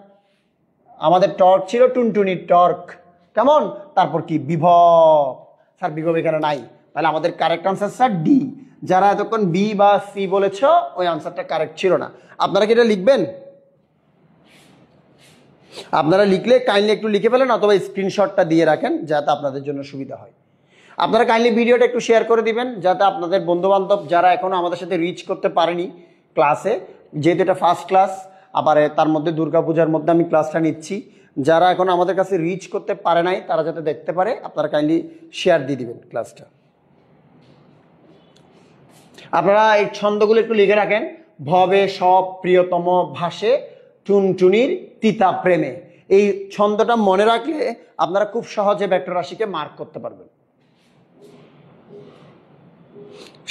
আমাদের টর্ক ছিল টুনটুনির টর্ক, কেমন? তারপর কি? বিভব, স্যার বিভব এখানে নাই, তাহলে আমাদের কারেক্ট আনসার স্যার ডি। যারা এতক্ষণ বি বা সি বলেছ, ওই আনসারটা কারেক্ট ছিল না। আপনারা কি এটা লিখবেন? আপনারা লিখলে কাইন্ডলি একটু লিখে ফেলেন, অথবা স্ক্রিনশটটা দিয়ে রাখেন, যাতে আপনাদের জন্য সুবিধা হয়। আপনারা কাইন্ডলি ভিডিওটা একটু শেয়ার করে দিবেন, যাতে আপনাদের বন্ধুবান্ধব যারা এখনো আমাদের সাথে রিচ করতে পারেনি ক্লাসে, যেহেতু এটা ফার্স্ট ক্লাস, আবার তার মধ্যে দুর্গাপূজার মধ্যে আমি ক্লাসটা নিচ্ছি, যারা এখন আমাদের কাছে রিচ করতে পারে নাই তারা যাতে দেখতে পারে, আপনারা কাইন্ডলি শেয়ার দিয়ে দিবেন ক্লাসটা। আপনারা এই ছন্দগুলো একটু লিখে রাখেন। ভবে সব প্রিয়তম ভাসে টুনটুনির তিতা প্রেমে। এই ছন্দটা মনে রাখলে আপনারা খুব সহজে ভেক্টর রাশিকে মার্ক করতে পারবেন।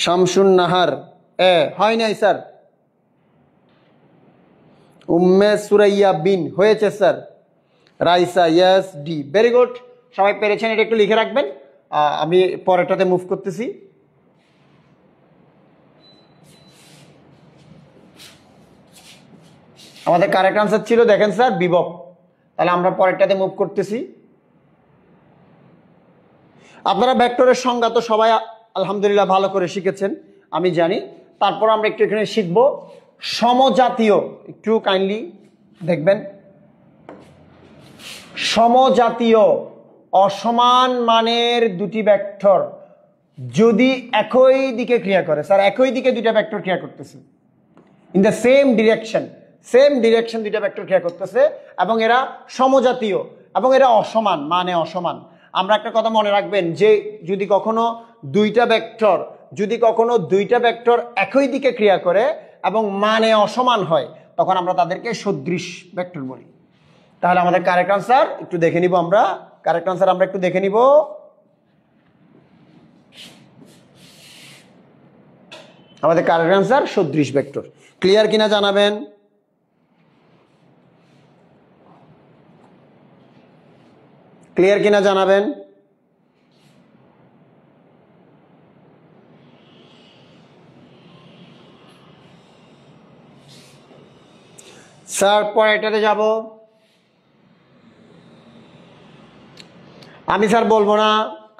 শামসুন নাহার হয় নাই স্যার। উম্মে সুরাইয়া বিন হয়েছে sir. Raisa yes D, very good, সবাই পেরেছেন। এটা একটু লিখে রাখবেন, আমি পরেরটাতে মুভ করতেছি। আমাদের কারেক্ট আনসার ছিল দেখেন স্যার বিভব, তাহলে আমরা পরেরটাতে মুভ করতেছি। আপনারা ভেক্টরের সংজ্ঞা তো সবাই আলহামদুলিল্লাহ ভালো করে শিখেছেন, আমি জানি। তারপর আমরা একটু এখানে শিখবো সমজাতীয়, একটু কাইন্ডলি দেখবেন। সমজাতীয় অসমান মানের দুটি ভেক্টর যদি একই দিকে ক্রিয়া করে, স্যার একই দিকে দুইটা ভেক্টর ক্রিয়া করতেছে, ইন দ্য সেম ডিরেকশন দুইটা ভেক্টর ক্রিয়া করতেছে, এবং এরা সমজাতীয় এবং এরা অসমান, মানে অসমান। আমরা একটা কথা মনে রাখবেন, যে যদি কখনো দুইটা ভেক্টর একই দিকে ক্রিয়া করে এবং মানে অসমান হয়, তখন আমরা তাদেরকে সদৃশ ভেক্টর বলি। তাহলে আমাদের কারেক্ট আনসার একটু দেখে নিব, আমরা কারেক্ট আনসার আমরা একটু দেখে নিব। আমাদের কারেক্ট আনসার সদৃশ ভেক্টর। ক্লিয়ার কিনা জানাবেন। ক্লিয়ার কিনা জানাবেন। স্যার পরেরটাতে যাব। আমি স্যার বলবো না,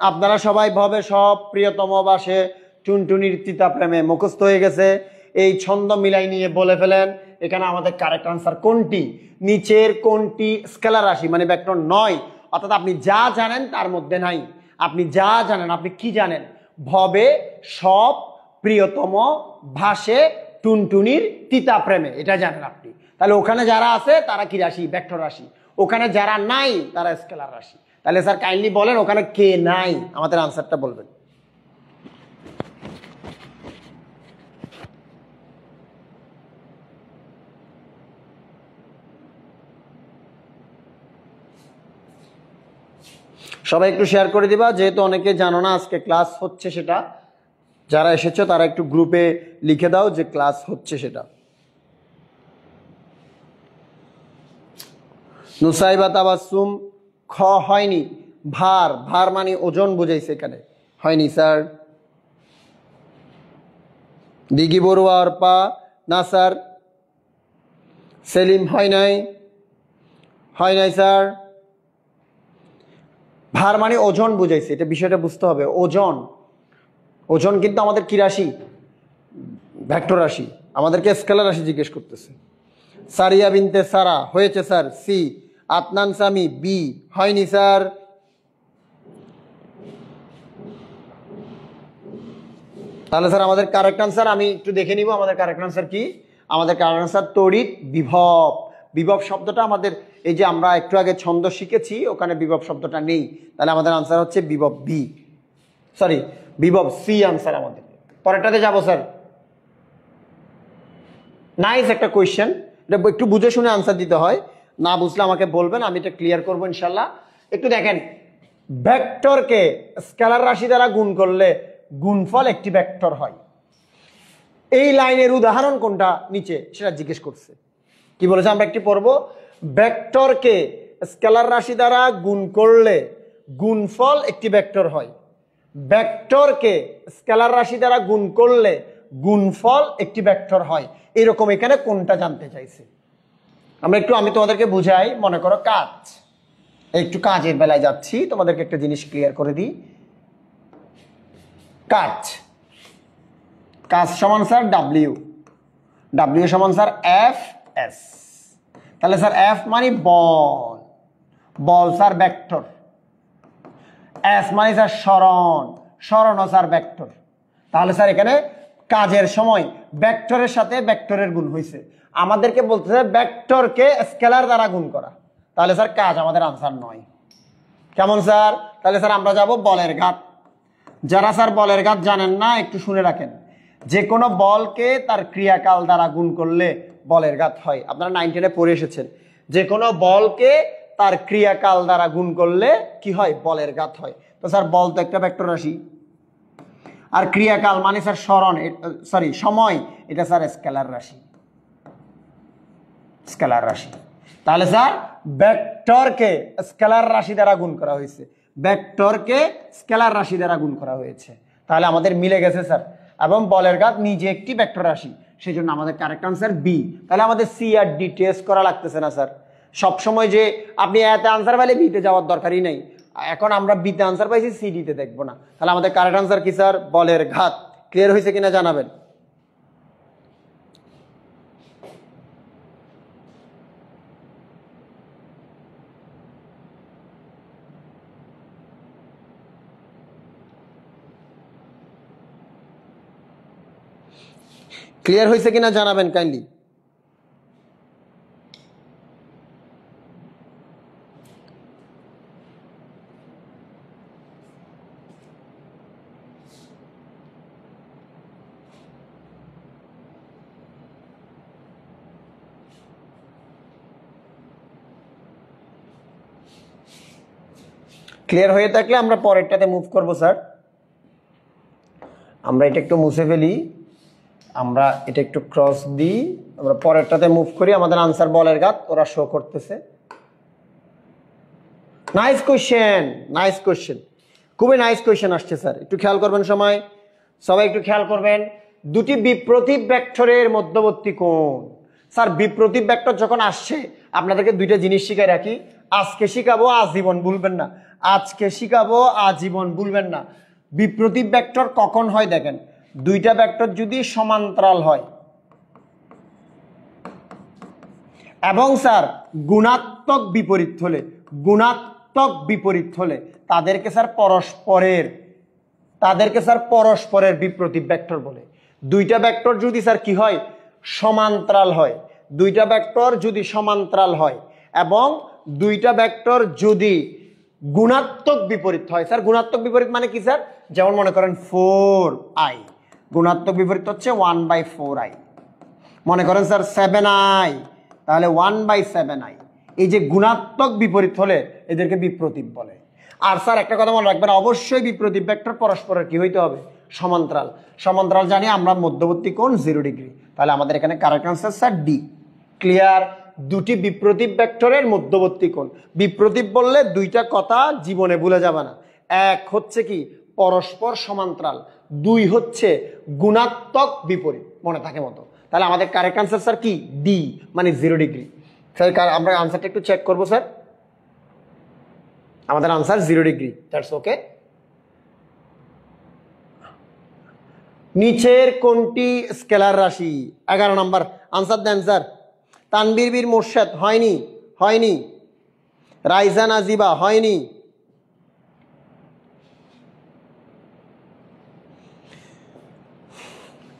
আপনারা সবাই ভবে সব প্রিয়তম বাসে টুনটুনির তিতা প্রেমে মুখস্থ হয়ে গেছে। এই ছন্দ মিলাই নিয়ে বলে ফেলেন এখানে আমাদের কারেক্ট আনসার কোনটি। নিচের কোনটি স্কেলার রাশি মানে ভেক্টর নয়, অর্থাৎ আপনি যা জানেন তার মধ্যে নাই। আপনি যা জানেন, আপনি কি জানেন? ভবে সব প্রিয়তম ভাসে টুনটুনির তিতা প্রেমে, এটা জানেন আপনি। তাহলে ওখানে যারা আছে তারা কি রাশি? ভেক্টর রাশি। ওখানে যারা নাই তারা স্কেলার রাশি। তাহলে স্যার কাইন্ডলি বলেন ওখানে কে নাই, আমাদের আনসারটা বলবেন। সবাই একটু শেয়ার করে দিবা, যেহেতু অনেকে জানো না আজকে ক্লাস হচ্ছে সেটা। যারা এসেছো তারা একটু গ্রুপে লিখে দাও যে ক্লাস হচ্ছে সেটা। নুসাইবা তাবাসসুম খ হয়নি, ভার, ভার মানে ওজন বুঝাইছে এখানে, হয়নি স্যার। দিঘি বড়ুয়া অর্পা না স্যার। সেলিম হয় নাই, হয় নাই স্যার। ভার মানে ওজন বুঝাইছে, এটা বিষয়টা বুঝতে হবে। ওজন, ওজন কিন্তু আমাদের কি রাশি? ভেক্টর রাশি, আমাদেরকে স্কেলার রাশি জিজ্ঞেস করতেছে। সারিয়া বিনতে সারা হয়েছে sir, C. Adnan Sami B, হয়নি স্যার। তাহলে স্যার আমাদের কারেক্ট আনসার আমি একটু দেখে নিব, আমাদের কারেক্ট আনসার কি? আমাদের কারেক্ট আনসার তড়িৎ বিভব। বিভব শব্দটা আমাদের, এই যে আমরা একটু আগে ছন্দ শিখেছি ওখানে বিভব শব্দটা নেই, তাহলে আমাদের আনসার হচ্ছে বিভব বি, সরি বিভব সি আনসার আমাদের। পরেরটাতে যাব স্যার। নাইস একটা কোয়েশ্চেন, এটা একটু বুঝে শুনে আনসার দিতে হয়, না বুঝলে আমাকে বলবেন, আমি এটা ক্লিয়ার করবো ইনশাল্লাহ। একটু দেখেন, ভেক্টরকে স্কেলার রাশি দ্বারা গুণ করলে গুণফল একটি ভেক্টর হয়। এই লাইনের উদাহরণ কোনটা নিচে সেটা জিজ্ঞেস করছে। কি বলেছে আমরা একটি পড়বো, ভেক্টরকে স্কেলার রাশি দ্বারা গুণ করলে গুণফল একটি ভেক্টর হয়। ভেক্টরকে স্কেলার রাশি দ্বারা গুণ করলে গুণফল একটি ভেক্টর হয়, এরকম এখানে কোনটা জানতে চাইছে। আমরা একটু, আমি তোমাদেরকে বুঝাই, মনে করো কাজ, একটু কাজের বেলায় যাচ্ছি, তোমাদেরকে একটা জিনিস ক্লিয়ার করে দিই। কাজ, কাজ সমান স্যার ডাব্লিউ, ডাব্লিউ সমান স্যার এফ এস। তাহলে স্যার এফ মানে বল, বল স্যার ভেক্টর। এস মানে স্যার সরণ, সরণ স্যার ভেক্টর। তাহলে স্যার এখানে কাজের সময় ভেক্টরের সাথে ভেক্টরের গুণ হয়েছে, আমাদেরকে বলতেছে ভেক্টরকে স্কেলার দ্বারা গুণ করা, তাহলে স্যার কাজ আমাদের আনসার নয়। কেমন স্যার? তাহলে স্যার আমরা যাব বলের ঘাত। যারা স্যার বলের ঘাত জানেন না একটু শুনে রাখেন, যে কোনো বলকে তার ক্রিয়াকাল দ্বারা গুণ করলে বলের ঘাত হয়। আপনারা 9 10-এ পড়ে এসেছেন, যে কোনো বলকে তার ক্রিয়াকাল দ্বারা গুণ করলে কি হয়? বলের ঘাত হয়। তো স্যার বল তো একটা ভেক্টর রাশি, আর ক্রিয়াকাল মানে স্যার সরণ, সরি সময়, এটা স্যার স্কেলার রাশি, স্কেলার রাশি। তাহলে স্যার ভেক্টরকে স্কেলার রাশি দ্বারা গুণ করা হয়েছে, ভেক্টরকে স্কেলার রাশি দ্বারা গুণ করা হয়েছে, তাহলে আমাদের মিলে গেছে স্যার। এবং বলের ঘাত নিজে একটি ভেক্টর রাশি, সেই জন্য আমাদের কারেক্ট আনসার বি। তাহলে আমাদের সি আর ডি টেস্ট করা লাগতেছে না স্যার। সবসময় যে আপনি এতে আনসার পাইলে বিতে যাওয়ার দরকারই নেই, এখন আমরা বিতে আনসার পাইছি, সি ডিতে দেখবো না। তাহলে আমাদের কারেক্ট আনসার কি স্যার? বলের ঘাত। ক্লিয়ার হয়েছে কিনা জানাবেন। ক্লিয়ার হয়েছে কিনা জানাবেন কাইন্ডলি। ক্লিয়ার হয়ে থাকলে আমরা পরেরটাতে মুভ করব স্যার। আমরা এটা একটু মুছে ফেলি, আমরা এটা একটু ক্রস দিই, আমরা পরেরটাতে মুভ করি। আমাদের আনসার বলের ঘাত, ওরা শো করতেছে। নাইস কোয়েশ্চেন, নাইস কোয়েশ্চেন, খুবই নাইস কোয়েশ্চেন আসছে স্যার। একটু খেয়াল করবেন সময়, সবাই একটু খেয়াল করবেন। দুটি বিপ্রতীপ ভেক্টরের মধ্যবর্তী কোণ। স্যার বিপ্রতীপ ভেক্টর যখন আসছে আপনাদেরকে দুইটা জিনিস শিখাই রাখি, আজকে শিখাবো আজীবন ভুলবেন না, আজকে শিখাবো আজীবন ভুলবেন না। বিপ্রতীপ ভেক্টর কখন হয় দেখেন, দুইটা ভেক্টর যদি সমান্তরাল হয় এবং স্যার গুণাত্মক বিপরীত হলে, গুণাত্মক বিপরীত হলে তাদেরকে স্যার পরস্পরের বিপ্রতীপ ভেক্টর বলে। দুইটা ভেক্টর যদি স্যার কি হয়? সমান্তরাল হয়। দুইটা ভেক্টর যদি সমান্তরাল হয় এবং দুইটা ভেক্টর যদি গুণাত্মক বিপরীত হয়। স্যার গুণাত্মক বিপরীত মানে কি স্যার? যেমন মনে করেন 4i, গুণাত্মক বিপরীত হচ্ছে 1/4i। মনে করেন স্যার 7i, তাহলে 1/7i। এই যে গুণাত্মক বিপরীত হলে এদেরকে বিপ্রতীপ বলে। আর স্যার একটা কথা মনে রাখবেন, অবশ্যই বিপ্রতীপ ভেক্টর পরস্পরের কি হইতে হবে? সমান্তরাল। সমান্তরাল জানি আমরা মধ্যবর্তী কোণ 0 ডিগ্রি। তাহলে আমাদের এখানে correct answer sir D. Clear? দুটি বিপ্রতীপ ভেক্টরের মধ্যবর্তী কোণ। বিপ্রতীপ বললে দুইটা কথা জীবনে ভুলে যাবে না। এক হচ্ছে কি পরস্পর সমান্তরাল, দুই হচ্ছে গুণাত্মক বিপরীত, মনে থাকে মতো। তাহলে আমাদের কারেক্ট আনসার স্যার কি ডি, মানে 0 ডিগ্রি। স্যার আমরা আনসারটা একটু চেক করবো স্যার। আমাদের আনসার 0 ডিগ্রি, দ্যাটস ওকে। নিচের কোনটি স্কেলার রাশি? 11 নম্বর আনসার দেন স্যার। তানবীর বীর মোর্শেদ হয়নি, হয়নি। রাইজা নাজিবা হয়নি।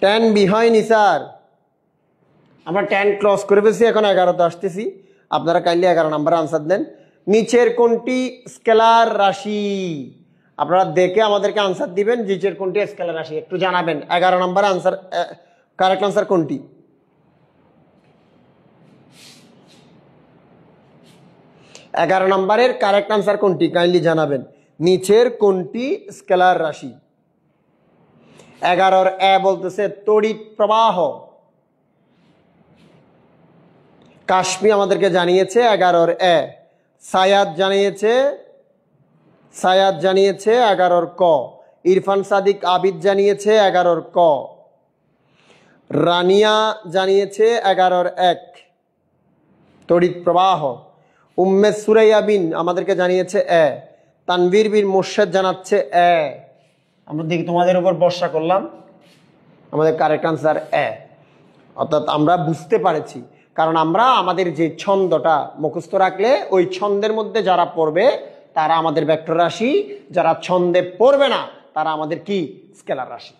টেন বি হয়নি স্যার। আমরা 10 ক্রস করে ফেলছি, এখন 11তে আসতেছি। আপনারা কাইন্ডলি 11 নম্বর আনসার দেন। নিচের কোনটি স্কেলার রাশি? আপনারা দেখে আমাদেরকে আনসার দিবেন। নিচের কোনটি স্কেলার রাশি একটু জানাবেন। 11 নম্বর আনসার, কারেক্ট আনসার কোনটি? 11 নম্বরের কারেক্ট আনসার কোনটি কাইন্ডলি জানাবেন। নিচের কোনটি স্কেলার রাশি? 11 এ বলতেছে তড়িৎ প্রবাহ। কাশ্মী আমাদেরকে জানিয়েছে 11 এ। সায়াদ জানিয়েছে 11 ক। ইরফান সাদিক আবিদ জানিয়েছে 11 ক। রানিয়া জানিয়েছে 11 এক তড়িৎ প্রবাহ। উম্মে সুরাইয়া বিন আমাদেরকে জানিয়েছে এ। তানভীর বিন মোর্শেদ জানাচ্ছে এ। আমরা দেখি তোমাদের উপর ভরসা করলাম, আমাদের কারেক্ট আনসার এ। অর্থাৎ আমরা বুঝতে পারেছি, কারণ আমরা আমাদের যে ছন্দটা মুখস্থ রাখলে ওই ছন্দের মধ্যে যারা পড়বে তারা আমাদের ভেক্টর রাশি, যারা ছন্দে পড়বে না তারা আমাদের কি স্কেলার রাশি।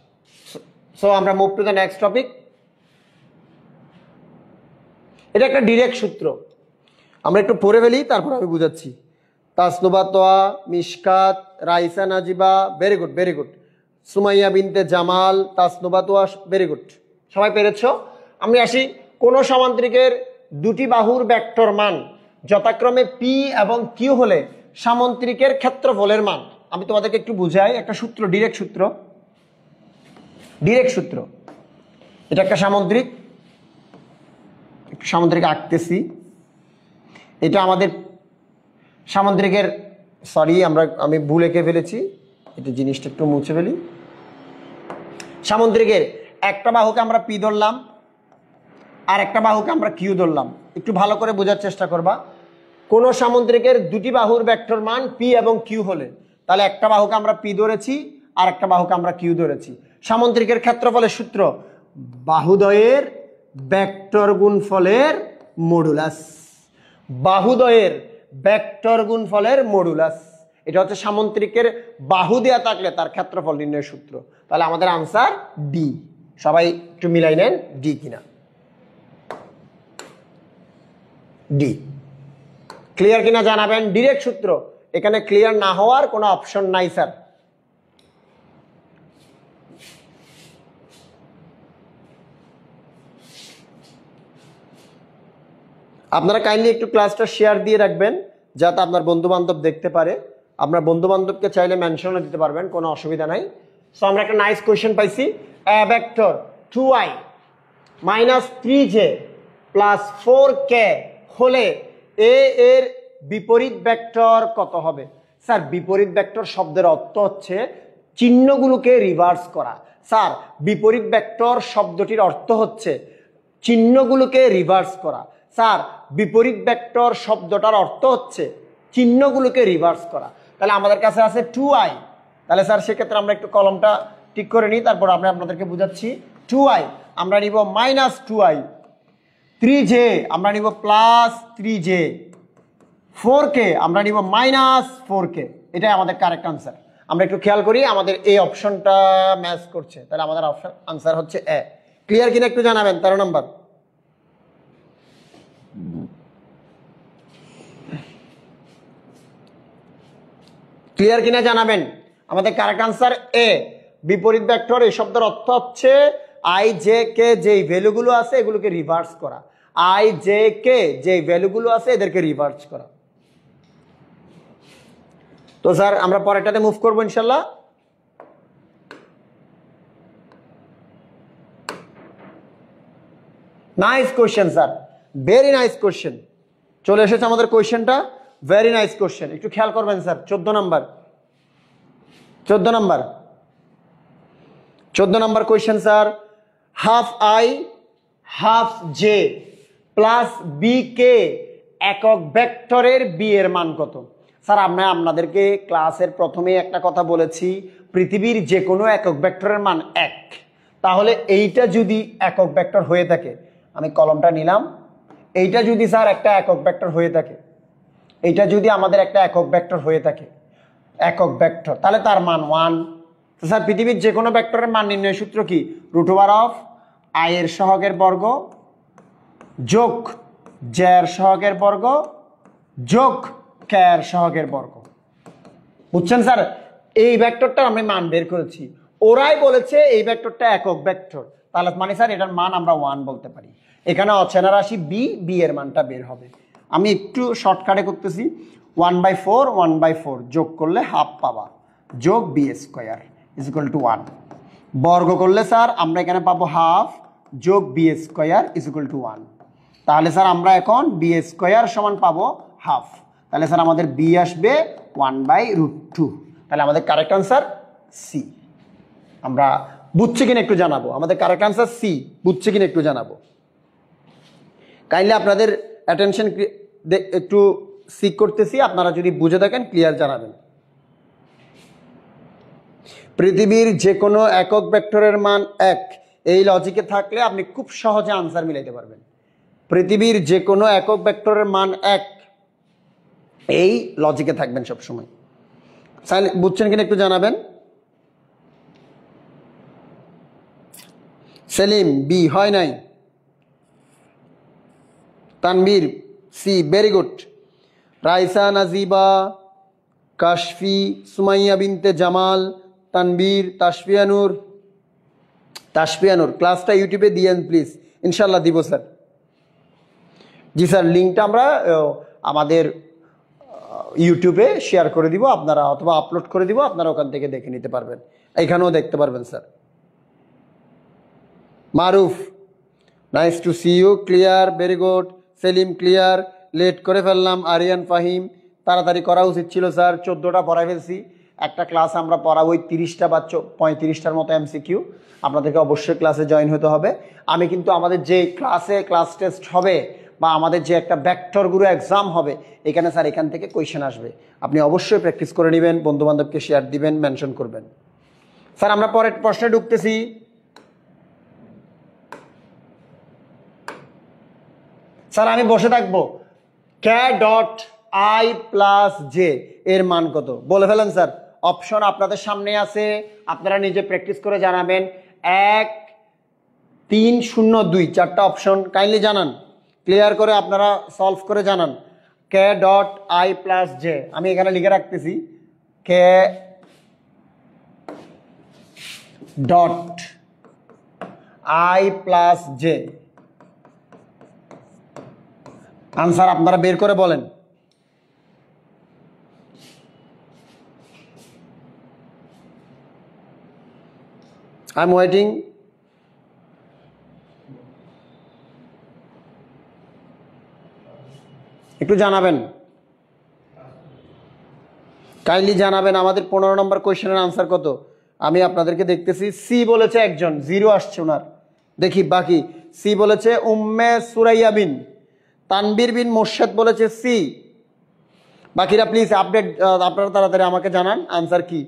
সো আমরা move to the next topic. এটা একটা ডিরেক্ট সূত্র, আমরা একটু পড়ে ফেলি তারপর আমি বুঝাচ্ছি। তাসনুবা তোয়া, Mishkat, Raisa Najiba, very good very good. Sumaiya বিনতে জামাল, তাসনুবা তোয়া, ভেরি গুড, সবাই পেরেছো। আমি আসি, কোন সামান্তরিকের দুটি বাহুর ভেক্টর মান যথাক্রমে পি এবং কিউ হলে সামান্তরিকের ক্ষেত্রফলের মান। আমি তোমাদেরকে একটু বুঝাই, একটা সূত্র, ডিরেক্ট সূত্র। এটা একটা সামান্তরিক আঁকতেছি। এটা আমাদের সামান্তরিকের, আমি ভুল এঁকে ফেলেছি, এটা জিনিসটা একটু মুছে ফেলি। সামান্তরিকের একটা বাহুকে আমরা পি ধরলাম, আর একটা বাহুকে আমরা কিউ ধরলাম। একটু ভালো করে বোঝার চেষ্টা করবা। কোন সামান্তরিকের দুটি বাহুর ভেক্টর মান পি এবং কিউ হলে, তাহলে একটা বাহুকে আমরা পি ধরেছি আর একটা বাহুকে আমরা কিউ ধরেছি। সামান্তরিকের ক্ষেত্রফলের সূত্র বাহুদ্বয়ের ভেক্টর গুণফলের মডুলাস। বাহুদ্বয়ের ভেক্টর গুণফলের মডুলাস, এটা হচ্ছে সামান্তরিকের বাহু দেয়া থাকলে তার ক্ষেত্রফল নির্ণয়ের সূত্র। তাহলে আমাদের আনসার ডি। সবাই একটু মিলাই নেন ডি কিনা। ডি ক্লিয়ার কিনা জানাবেন। ডিরেক্ট সূত্র, এখানে ক্লিয়ার না হওয়ার কোনো অপশন নাই স্যার। আপনারা কাইন্ডলি একটু ক্লাসটা শেয়ার দিয়ে রাখবেন যাতে আপনার বন্ধু বান্ধব দেখতে পারে। আপনার বন্ধু বান্ধবকে চাইলে মেনশনও দিতে পারবেন, কোনো অসুবিধা নাই। সো আমরা একটা নাইস কোয়েশ্চেন পাইছি। এ ভেক্টর 2i - 3j + 4k হলে এ এর বিপরীত ভেক্টর কত হবে? স্যার বিপরীত ভেক্টর শব্দের অর্থ হচ্ছে চিহ্নগুলোকে রিভার্স করা। স্যার বিপরীত ভেক্টর শব্দটির অর্থ হচ্ছে চিহ্নগুলোকে রিভার্স করা। স্যার বিপরীত ভেক্টর শব্দটার অর্থ হচ্ছে চিহ্নগুলোকে রিভার্স করা। তাহলে আমাদের কাছে আছে 2i। তাহলে স্যার সেক্ষেত্রে আমরা একটু কলমটা ঠিক করে নিই, তারপর আমি আপনাদেরকে বুঝাচ্ছি। 2i আমরা নিব -2i, 3j আমরা নিব +3j, 4k আমরা নিব -4k। এটাই আমাদের কারেক্ট আনসার। আমরা একটু খেয়াল করি আমাদের এই অপশনটা ম্যাচ করছে, তাহলে আমাদের অপশন আনসার হচ্ছে এ। ক্লিয়ার কিনা একটু জানাবেন। 13 নম্বর ক্লিয়ার কিনা জানাবেন। আমাদের কারেক্ট আনসার এ। বিপরীত ভেক্টর এই শব্দের অর্থ হচ্ছে আই জে কে যেই ভ্যালুগুলো আছে এগুলোকে রিভার্স করা। আই জে কে যেই ভ্যালুগুলো আছে এদেরকে রিভার্স করা। তো স্যার আমরা পরেরটাতে মুভ করবো ইনশাল্লাহ। Nice question sir, very nice question. চলে এসেছে আমাদের কোশ্চেনটা, ভেরি নাইস কোশ্চেন। একটু খেয়াল করবেন sir, 14 number 14 number question sir. Half I half J plus B K একক ভেক্টরের বি এর মান কত? স্যার আমরা আপনাদেরকে ক্লাসের প্রথমেই একটা কথা বলেছি, পৃথিবীর যে কোনো একক ভেক্টরের মান 1। তাহলে এইটা যদি একক ভেক্টর হয়ে থাকে, আমি কলমটা নিলাম, এইটা যদি স্যার একটা একক ভেক্টর হয়ে থাকে, এইটা যদি আমাদের একটা একক ভেক্টর হয়ে থাকে, একক ভেক্টর, তাহলে তার মান 1। তো স্যার পৃথিবীর যে কোনো ভেক্টরের মান নির্ণয় সূত্র কি? √অফ আই এর সহগের বর্গ যোগ জে এর সহগের বর্গ যোগ কে এর সহগের বর্গ। বুঝছেন স্যার? এই ভেক্টরটা আমি মান বের করেছি, ওরাই বলেছে এই ভেক্টরটা একক ভেক্টর, তাহলে মানে স্যার এটার মান আমরা 1 বলতে পারি। এখানে অচেনা রাশি বি, বি এর মানটা বের হবে। আমি একটু শর্টকাটে করতেছি, 1/4 যোগ করলে হাফ পাবা, যোগ B square is equal to 1। বর্গ করলে স্যার আমরা এখানে পাবো হাফ যোগ B square is equal to 1। তাহলে স্যার আমরা এখন বি স্কোয়ার সমান পাবো হাফ, তাহলে স্যার আমাদের বি আসবে 1/√2। তাহলে আমাদের কারেক্ট আনসার সি। আমরা বুঝছি কিনা একটু জানাবো, আমাদের কারেক্ট আনসার সি, বুঝছি কিনা একটু জানাবো। কাইন্ডলি আপনাদের অ্যাটেনশন একটু সিক করতেছি, আপনারা যদি বুঝে থাকেন ক্লিয়ার জানাবেন। পৃথিবীর যে কোনো একক ভেক্টরের মান 1, এই লজিকে থাকলে আপনি খুব সহজে আনসার মিলাইতে পারবেন। পৃথিবীর যে কোনো একক ভেক্টরের মান 1, এই লজিকে থাকবেন সবসময়। বুঝছেন কিনা একটু জানাবেন। সেলিম বি হয় নাই, Tanvir C, very good. Raisa, Najiba, Kashfi, Sumaiya বিনতে জামাল, তানবীর, তাসফিয়ানুর, ক্লাসটা ইউটিউবে দিয়েন প্লিজ। ইনশাল্লাহ দিব স্যার। জি স্যার, লিঙ্কটা আমরা আমাদের ইউটিউবে শেয়ার করে দিব, আপনারা অথবা আপলোড করে দিব, আপনারা ওখান থেকে দেখে নিতে পারবেন, এখানেও দেখতে পারবেন sir. Maruf, nice to see you, clear, very good. Selim clear, late করে ফেললাম। আরিয়ান ফাহিম, তাড়াতাড়ি করা উচিত ছিল স্যার, 14টা পড়াই ফেলছি। একটা ক্লাস আমরা পড়াবো 30টা বা 35টার মতো এমসিকিউ, আপনাদেরকে অবশ্যই ক্লাসে জয়েন হতে হবে। আমি কিন্তু আমাদের যে ক্লাস টেস্ট হবে বা আমাদের যে একটা ভেক্টরগুলো এক্সাম হবে, এখানে স্যার এখান থেকে কোয়েশ্চেন আসবে, আপনি অবশ্যই প্র্যাকটিস করে নেবেন, বন্ধুবান্ধবকে শেয়ার দিবেন, মেনশন করবেন। স্যার আমরা পরের প্রশ্নে ঢুকতেছি। স্যার আমি বসে থাকবো, কে ডট আই প্লাস জে এর মান কত? বলে ফেলেন স্যার, অপশন আপনাদের সামনে আছে, আপনারা নিজে প্র্যাকটিস করে জানাবেন। 1, 3, 0, 2, 4টা অপশন কাইন্ডলি জানান, ক্লিয়ার করে আপনারা সলভ করে জানান। K dot I plus J, আমি এখানে লিখে রাখতেছি, K dot I plus J. Answer আপনারা বের করে বলেন। I am waiting. একটু জানাবেন, কাইন্ডলি জানাবেন আমাদের 15 নম্বর কোয়েশ্চেনের আনসার কত। আমি আপনাদেরকে দেখতেছি, সি বলেছে একজন, 0 আসছে ওনার। দেখি বাকি, সি বলেছে উম্মে সুরাইয়া বিন, তানবীর বিন মোর্শেদ বলেছে সি। বাকিরা প্লিজ আপডেট, আপনারা তাড়াতাড়ি আমাকে জানান আনসার কি।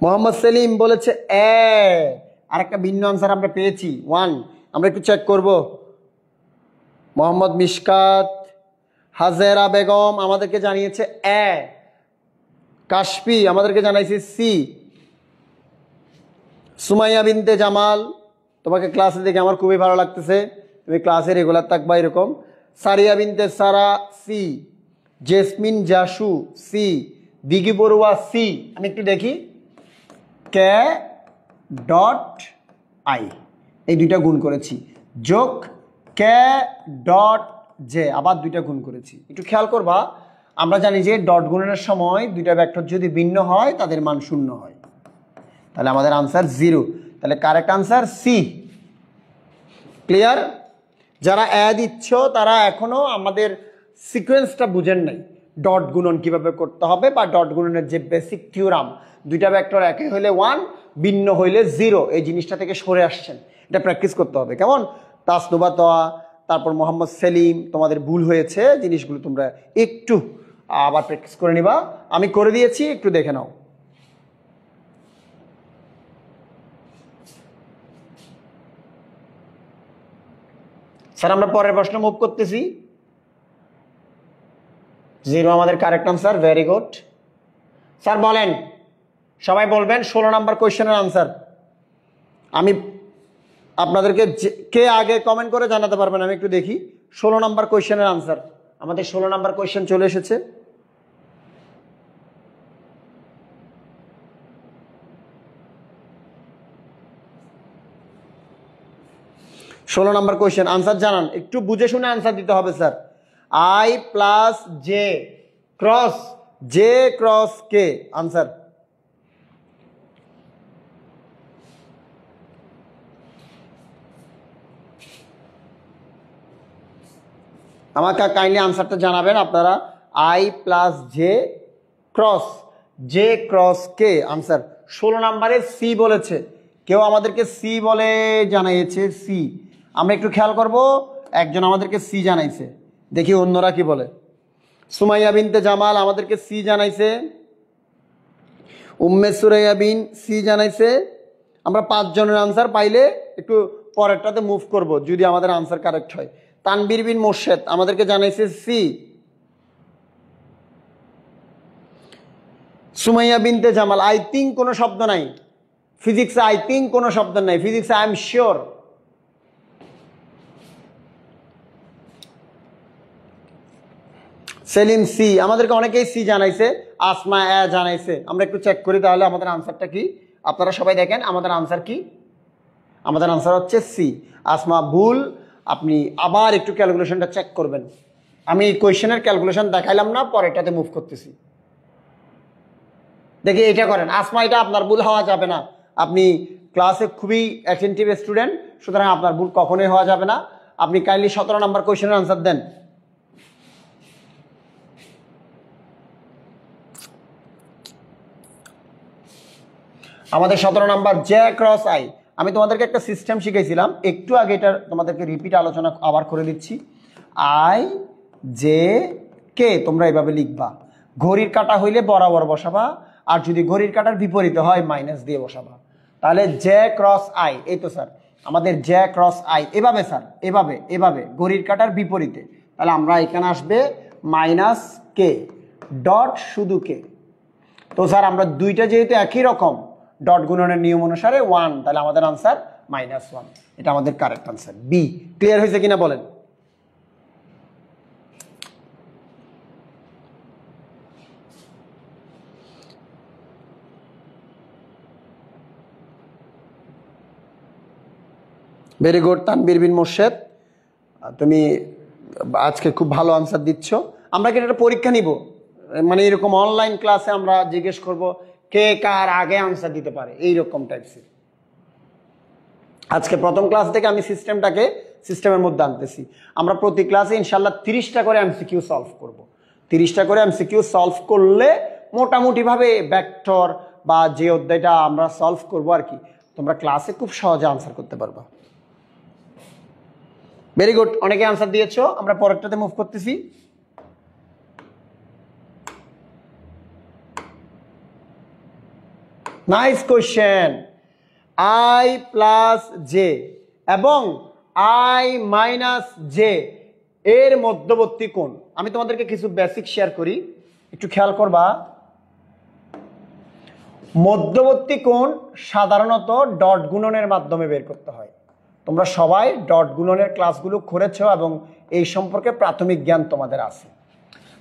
মোহাম্মদ সেলিম বলেছে এ, আর একটা ভিন্ন আনসার আমরা পেয়েছি 1, আমরা একটু চেক করব। মোহাম্মদ মিশকাত, হাজেরা বেগম আমাদেরকে জানিয়েছে এ, কাশফি আমাদেরকে জানাইছে সি, সুমাইয়া বিনতে জামাল, তোমাকে ক্লাসে দেখে আমার খুবই ভালো লাগতেছে, তুমি ক্লাসে রেগুলার থাকবা এরকম। সারিয়া বিনতে সারা সি, জেসমিন জাসু সি, দিঘি বড়ুয়া সি। আমি একটু দেখি, কে ডট আই এই 2টা গুণ করেছি, যোগ কে ডট জে আবার 2টা গুণ করেছি। একটু খেয়াল করবা, আমরা জানি যে ডট গুণনের সময় 2টা ভেক্টর যদি ভিন্ন হয় তাদের মান 0 হয়, তাহলে আমাদের আনসার 0। তাহলে কারেক্ট আনসার সি। ক্লিয়ার? যারা দিচ্ছ তারা এখনো আমাদের সিকোয়েন্সটা বুঝেন নাই, ডট গুণন কিভাবে করতে হবে বা ডট গুণনের যে বেসিক থিওরাম, দুইটা ভেক্টর একে হইলে 1 ভিন্ন হইলে 0, এই জিনিসটা থেকে সরে আসছেন, এটা প্র্যাকটিস করতে হবে। কেমন? তাসনুবা তোয়া, তারপর মোহাম্মদ সেলিম, তোমাদের ভুল হয়েছে, জিনিসগুলো তোমরা একটু আবার প্র্যাকটিস করে নিবা। আমি করে দিয়েছি, একটু দেখে নাও। স্যার আমরা পরের প্রশ্ন মুভ করতেছি। 0 আমাদের correct answer, very good. Sir বলেন, সবাই বলবেন 16 নাম্বার কোয়েশ্চেনের আনসার। আমি আপনাদেরকে কে আগে কমেন্ট করে জানাতে পারবেন, আমি একটু দেখি। 16 নাম্বার কোয়েশ্চেনের আনসার, আমাদের 16 নাম্বার কোয়েশ্চেন চলে এসেছে। ষোলো নাম্বার কোয়েশ্চেন আনসার জানান, একটু বুঝে শুনে আনসার দিতে হবে sir. I plus J cross K answer. আমাকে কাইন্ডলি আনসারটা জানাবেন আপনারা। I plus J cross K answer. 16 নাম্বারে সি বলেছে, কেউ আমাদেরকে সি বলে জানাইছে, সি। আমরা একটু খেয়াল করব, একজন আমাদেরকে সি জানাইছে, দেখি অন্যরা কি বলে। সুমাইয়া বিনতে জামাল আমাদেরকে সি জানাইছে, উম্মে সুরাইয়া বিন সি জানাইছে। আমরা 5 জনের আনসার পাইলে একটু পরেরটাতে মুভ করব যদি আমাদের আনসার কারেক্ট হয়। তানবীর বিন মোর্শেদ আমাদেরকে জানাইছে সি। সুমাইয়া বিনতে জামাল আই থিঙ্ক কোনো শব্দ নাই, ফিজিক্সে আই থিঙ্ক কোনো শব্দ নাই, ফিজিক্সে I am sure. Selim C, আমাদেরকে অনেকেই সি জানাইছে, আসমা জানাইছে। আমরা একটু চেক করি তাহলে আমাদের আনসারটা কি। আপনারা সবাই দেখেন আমাদের আনসার কি, আমাদের আনসার হচ্ছে সি। আসমা ভুল, আপনি আবার একটু ক্যালকুলেশনটা চেক করবেন। আমি কোয়েশ্চেনের ক্যালকুলেশন দেখাইলাম না, পরেরটাতে মুভ করতেছি। দেখি এটা করেন আসমা, এটা আপনার ভুল হওয়া যাবে না। আপনি ক্লাসে খুবই অ্যাটেন্টিভ স্টুডেন্ট, সুতরাং আপনার ভুল কখনোই হওয়া যাবে না। আপনি কাইন্ডলি 17 নাম্বার কোয়েশ্চেনের আনসার দেন। আমাদের 17 নাম্বার জে ক্রস আই। আমি তোমাদেরকে একটা সিস্টেম শিখাইছিলাম একটু আগে, এটা তোমাদেরকে রিপিট আলোচনা আবার করে দিচ্ছি। আই জে কে তোমরা এভাবে লিখবা, ঘড়ির কাঁটা হইলে বরাবর বসাবা, আর যদি ঘড়ির কাঁটার বিপরীতে হয় মাইনাস দিয়ে বসাবা। তাহলে জে ক্রস আই, এই তো স্যার আমাদের জে ক্রস আই, এভাবে স্যার, এভাবে ঘড়ির কাঁটার বিপরীতে। তাহলে আমরা এখানে আসবে মাইনাস কে ডট শুধু কে। তো স্যার আমরা দুইটা যেহেতু একই রকম, ডট গুণনের নিয়ম অনুসারে 1, তাহলে আমাদের আনসার -1। এটা আমাদের কারেক্ট আনসার, বি। ক্লিয়ার হয়েছে কিনা বলেন? ভেরি গুড তানবীর বিন মোর্শেদ, তুমি আজকে খুব ভালো আনসার দিচ্ছ। আমরা কি একটা পরীক্ষা নিব, মানে এরকম অনলাইন ক্লাসে আমরা জিজ্ঞেস করব কে কার আগে আনসার দিতে পারে, এইরকম টাইপসের। আজকে প্রথম ক্লাস থেকে আমি সিস্টেমের মধ্যে আনতেছি। আমরা প্রতি ক্লাসে ইনশাল্লাহ 30টা করে এমসিকিউ সলভ করব। 30টা করে এমসিকিউ সলভ করলে মোটামুটিভাবে ভেক্টর বা যে অধ্যায়টা আমরা সলভ করব আর কি, তোমরা ক্লাসে খুব সহজে আনসার করতে পারবা। ভেরি গুড, অনেকে আনসার দিয়েছো। আমরা পরেরটাতে মুভ করতেছি। Nice question. I plus J এবং আই মাইনাস জে এর মধ্যবর্তী কোণ। আমি তোমাদেরকে কিছু বেসিক শেয়ার করি, একটু খেয়াল করবা। মধ্যবর্তী কোণ সাধারণত ডট গুণনের মাধ্যমে বের করতে হয়। তোমরা সবাই ডট গুণনের ক্লাসগুলো করেছো এবং এই সম্পর্কে প্রাথমিক জ্ঞান তোমাদের আছে।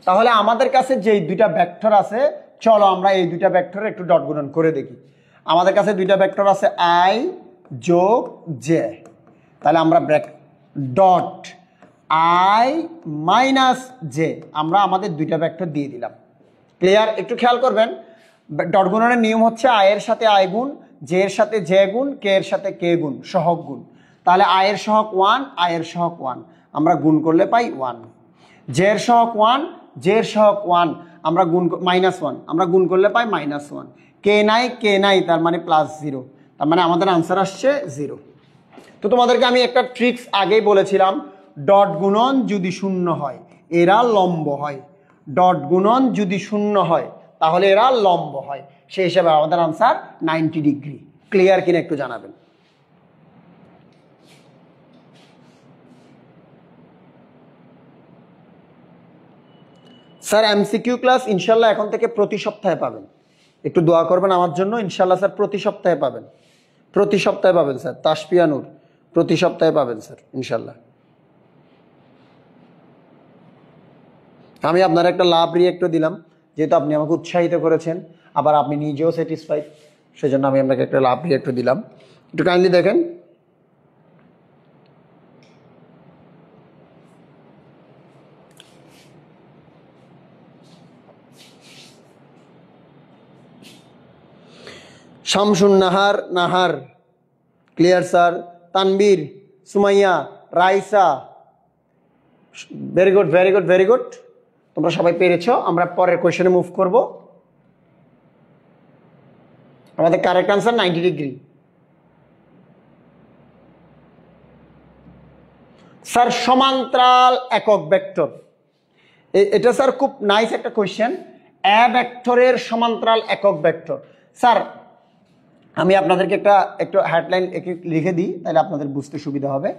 তাহলে আমাদের কাছে যেই দুইটা ভেক্টর আছে, চলো আমরা এই দুইটা ভেক্টরের একটু ডট গুণন করে দেখি। আমাদের কাছে দুইটা ভেক্টর আছে আই যোগ জে, তাহলে আমরা ডট আই মাইনাস জে, আমরা আমাদের দুইটা ভেক্টর দিয়ে দিলাম। ক্লিয়ার? একটু খেয়াল করবেন, ডট গুণনের নিয়ম হচ্ছে আই এর সাথে আই গুণ, জে এর সাথে জে গুণ, কে এর সাথে কে গুণ, সহগ গুণ। তাহলে আই এর সহগ 1, আই এর সহগ 1, আমরা গুণ করলে পাই 1। জে এর সহগ 1, জে এর সহগ 1, আমরা গুণ -1, আমরা গুণ করলে পাই -1। কে নাই তার মানে +0, তার মানে আমাদের আনসার আসছে 0। তো তোমাদেরকে আমি একটা ট্রিক্স আগেই বলেছিলাম, ডট গুণন যদি শূন্য হয় এরা লম্ব হয়, ডট গুণন যদি শূন্য হয় তাহলে এরা লম্ব হয়, সেই হিসাবে আমাদের আনসার 90 ডিগ্রি। ক্লিয়ার কিনা একটু জানাবেন। স্যার এমসিকিউ ক্লাস ইনশাল্লাহ এখন থেকে প্রতি সপ্তাহে পাবেন, একটু দোয়া করবেন আমার জন্য। ইনশাল্লাহ স্যার প্রতি সপ্তাহে পাবেন, প্রতি সপ্তাহে পাবেন স্যার। তাসপিয়া নূর, প্রতি সপ্তাহে পাবেন স্যার ইনশাল্লাহ। আমি আপনার একটা লাভ রিয়েক্টও দিলাম, যেহেতু আপনি আমাকে উৎসাহিত করেছেন, আবার আপনি নিজেও স্যাটিসফাইড, সেজন্য আমি আপনাকে একটা লাভ রিয়েক্টও দিলাম। একটু কাইন্ডলি দেখেন। Shamsun Nahar, Nahar clear sir. Tanvir, Sumaiya, Raisa, very good very good very good, তোমরা সবাই পেরেছো। আমরা পরের কোয়েশ্চেনে মুভ করব। আমাদের কারেক্ট আনসার 90 ডিগ্রি। স্যার সমান্তরাল একক ভেক্টর, এটা স্যার খুব নাইস একটা কোয়েশ্চেন। এ ভেক্টরের সমান্তরাল একক ভেক্টর। স্যার আমি আপনাদেরকে একটু হেডলাইন লিখে দিই, তাহলে আপনাদের বুঝতে সুবিধা হবে।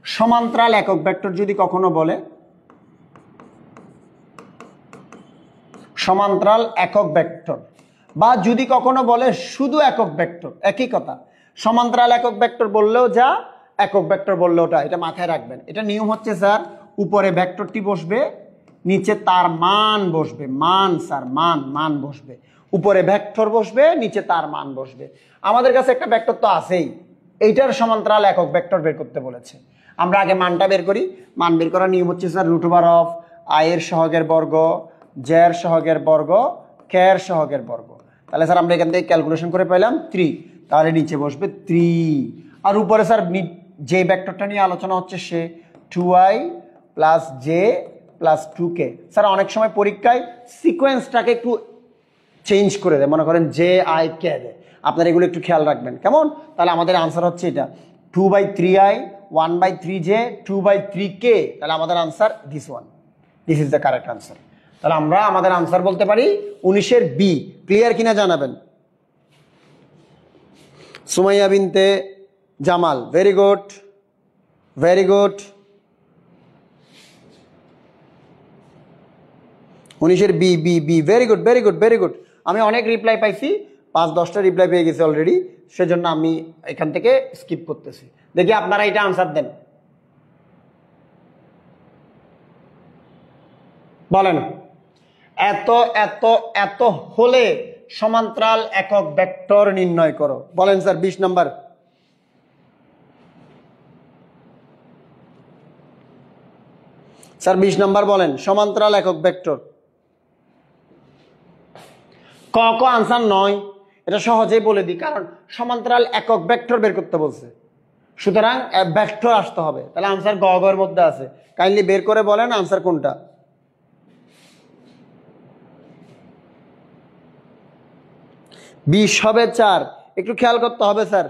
সমান্তরাল একক ভেক্টর যদি কখনো বলে, সমান্তরাল একক ভেক্টর, বা যদি কখনো বলে শুধু একক ভেক্টর, একই কথা। সমান্তরাল একক ভেক্টর বললেও যা, একক ভেক্টর বললেও ওটা, এটা মাথায় রাখবেন। এটা নিয়ম হচ্ছে স্যার, উপরে ভেক্টরটি বসবে, নিচে তার মান বসবে, মান স্যার মান বসবে। উপরে ভেক্টর বসবে, নিচে তার মান বসবে। আমাদের কাছে একটা ভেক্টর তো আছেই, এইটার সমান্তরাল একক ভেক্টর বের করতে বলেছে। আমরা আগে মানটা বের করি। মান বের করার নিয়ম হচ্ছে স্যার √, আই এর সহগের বর্গ, জে এর সহগের বর্গ, কে এর সহগের বর্গ। তাহলে স্যার আমরা এখান থেকে ক্যালকুলেশন করে পেলাম 3, তাহলে নিচে বসবে 3। আর উপরে স্যার যে ভেক্টরটা নিয়ে আলোচনা হচ্ছে সে 2i + j + 2k। স্যার অনেক সময় পরীক্ষায় সিকোয়েন্সটাকে একটু চেঞ্জ করে দেয়, মনে করেন j i k দেয়, আপনারা এগুলো একটু খেয়াল রাখবেন, কেমন? তাহলে আমাদের আনসার হচ্ছে এটা 2/3i, 1/3j, 2/3k। তাহলে আমাদের answer this one, this is the correct answer. তাহলে আমরা আমাদের আনসার বলতে পারি 19-এর বি। ক্লিয়ার কিনা জানাবেন। সুমাইয়া বিনতে Jamal, very good very good. 19-এর B B B, very good very good very good. আমি অনেক রিপ্লাই পাইছি, 5-10টা রিপ্লাই পেয়ে গেছি অলরেডি, সেজন্য আমি এখান থেকে স্কিপ করতেছি। দেখি আপনারা এটা আনসার দেন, বলেন। এত এত এত হলে সমান্তরাল একক ভেক্টর নির্ণয় করো। বলেন স্যার 20 নাম্বার। স্যার 20 নাম্বার বলেন, সমান্তরাল একক ভেক্টর। ক আনসার নয়, এটা সহজেই বলে দিই, কারণ সমান্তরাল একক ভেক্টর বের করতে বলছে, সুতরাং ভেক্টর আসতে হবে। তাহলে আনসার গ এর মধ্যে আছে। কাইন্ডলি বের করে বলেন আনসার কোনটা। 20 হবে 4, একটু খেয়াল করতে হবে স্যার।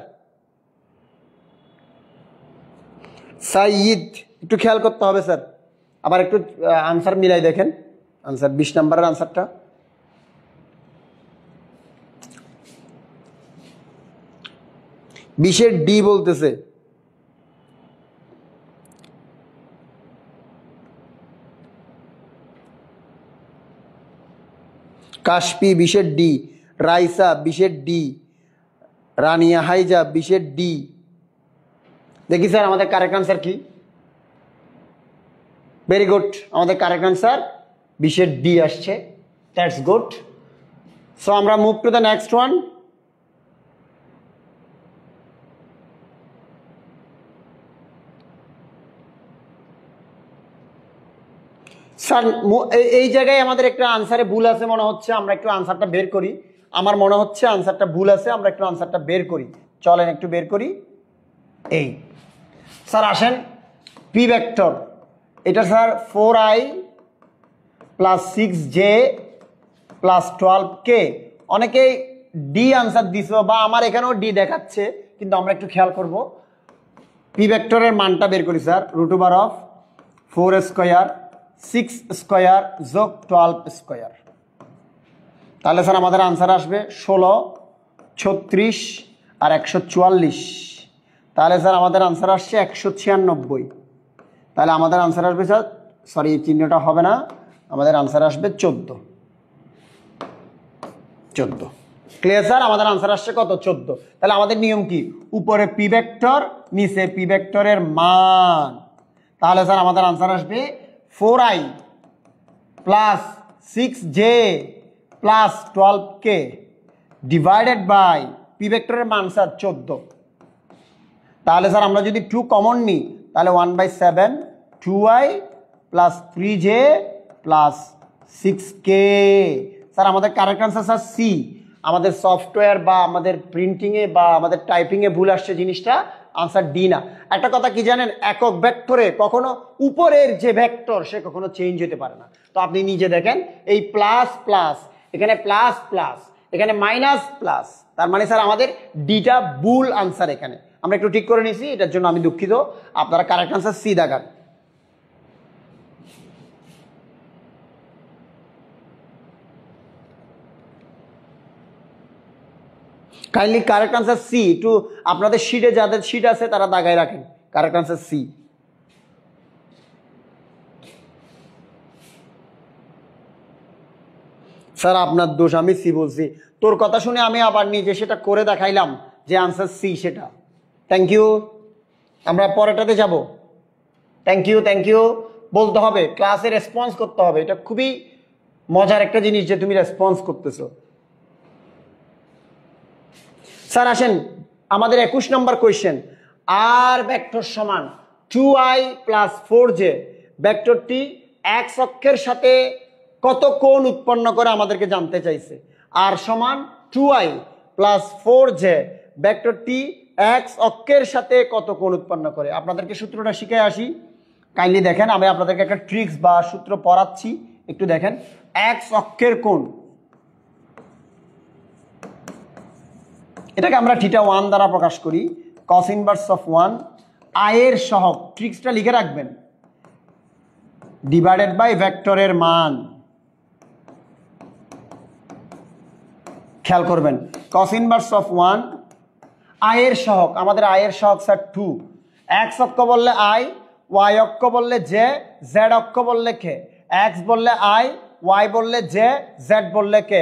সাইয়িদ, একটু খেয়াল করতে হবে স্যার। আবার একটু আনসার মিলাই দেখেন, আনসার 20 নাম্বারের আনসারটা। বিশের ডি বলতেছে, কাশপি 20-এর ডি, রাইসা 20-এর ডি, রানিয়া হাইজা 20-এর ডি। দেখি স্যার আমাদের কারেক্ট আনসার কি। ভেরি গুড, আমাদের কারেক্ট আনসার 20-এর ডি আসছে, দ্যাটস গুড। সো আমরা move to the next one. Sir এই জায়গায় আমাদের একটা আনসারে ভুল আছে মনে হচ্ছে, আমরা একটু আনসারটা বের করি। আমার মনে হচ্ছে আনসারটা ভুল আছে, আমরা একটু আনসারটা বের করি, চলেন একটু বের করি। এই স্যার আসেন, পি ভেক্টর এটা sir 4i plus 6j plus 12k। অনেকেই ডি আনসার দিছো বা আমার এখানেও ডি দেখাচ্ছে, কিন্তু আমরা একটু খেয়াল করব। পি ভেক্টরের মানটা বের করি sir, root over of 4 square 6 square যোগ 12 স্কোয়ার। তাহলে স্যার আমাদের আনসার আসবে 16, 36 আর 144। তাহলে স্যার আমাদের আনসার আসছে 196। তাহলে আমাদের আনসার আসবে স্যার, সরি চিহ্নটা হবে না, আমাদের আনসার আসবে 14। Clear sir? আমাদের আনসার আসছে কত? 14। তাহলে আমাদের নিয়ম কি? উপরে পি ভেক্টর, নিচে পি ভেক্টরের মান। তাহলে স্যার আমাদের আনসার আসবে 4i plus 6j plus 12k divided by P ভেক্টরের মান স্যার 14। তাহলে স্যার আমরা যদি 2 কমন নিই তাহলে 1/7 2i plus 3j plus 6k। Sir আমাদের কারেক্ট আনসার স্যার সি। আমাদের সফটওয়্যার বা আমাদের প্রিন্টিংয়ে বা আমাদের টাইপিংয়ে ভুল আসছে জিনিসটা, আনসার ডি না। একটা কথা কি জানেন, একক ভেক্টরে কখনো উপরের যে ভেক্টর সে কখনো চেঞ্জ হতে পারে না। তো আপনি নিজে দেখেন, এই প্লাস প্লাস, এখানে প্লাস প্লাস, এখানে মাইনাস প্লাস, তার মানে স্যার আমাদের ডিটা ভুল আনসার। এখানে আমরা একটু ঠিক করে নিয়েছি, এটার জন্য আমি দুঃখিত। আপনারা কারেক্ট আনসার সি দেখান। Kindly correct answer C. একটু আপনাদের শিটে যাদের শিট আছে তারা দাগায় রাখেন, কারেক্ট আনসার সি। স্যার আপনার দোষ, আমি সি বলছি। তোর কথা শুনে আমি আবার নিজে সেটা করে দেখাইলাম যে আনসার সি সেটা। Thank you. আমরা পরেরটাতে যাব। থ্যাংক ইউ বলতে হবে, ক্লাসে রেসপন্স করতে হবে। এটা খুবই মজার একটা জিনিস যে তুমি রেসপন্স করতেছো। স্যার আসেন, আমাদের 21 নম্বর কোয়েশ্চেন। আর ভেক্টর সমান 2i প্লাস 4j, ভেক্টরটি এক্স অক্ষের সাথে কত কোণ উৎপন্ন করে আমাদেরকে জানতে চাইছে। আর সমান 2i প্লাস 4j, ভেক্টরটি এক্স অক্ষের সাথে কত কোণ উৎপন্ন করে। আপনাদেরকে সূত্রটা শিখে আসি, কাইন্ডলি দেখেন। আমি আপনাদেরকে একটা ট্রিক্স বা সূত্র পড়াচ্ছি, একটু দেখেন। এক্স অক্ষের কোণ, এটাকে আমরা θ1 দ্বারা প্রকাশ করি, cos ইনভার্স অফ 1 i এর সহগ, ট্রিক্সটা লিখে রাখবেন, ডিভাইডেড বাই ভেক্টরের মান। খেয়াল করবেন, cos ইনভার্স অফ 1 i এর সহগ, আমাদের i এর সহগ স্যার 2। x অক্ষ বললে i, y অক্ষ বললে j, z অক্ষ বললে k। x বললে i, y বললে j, z বললে k,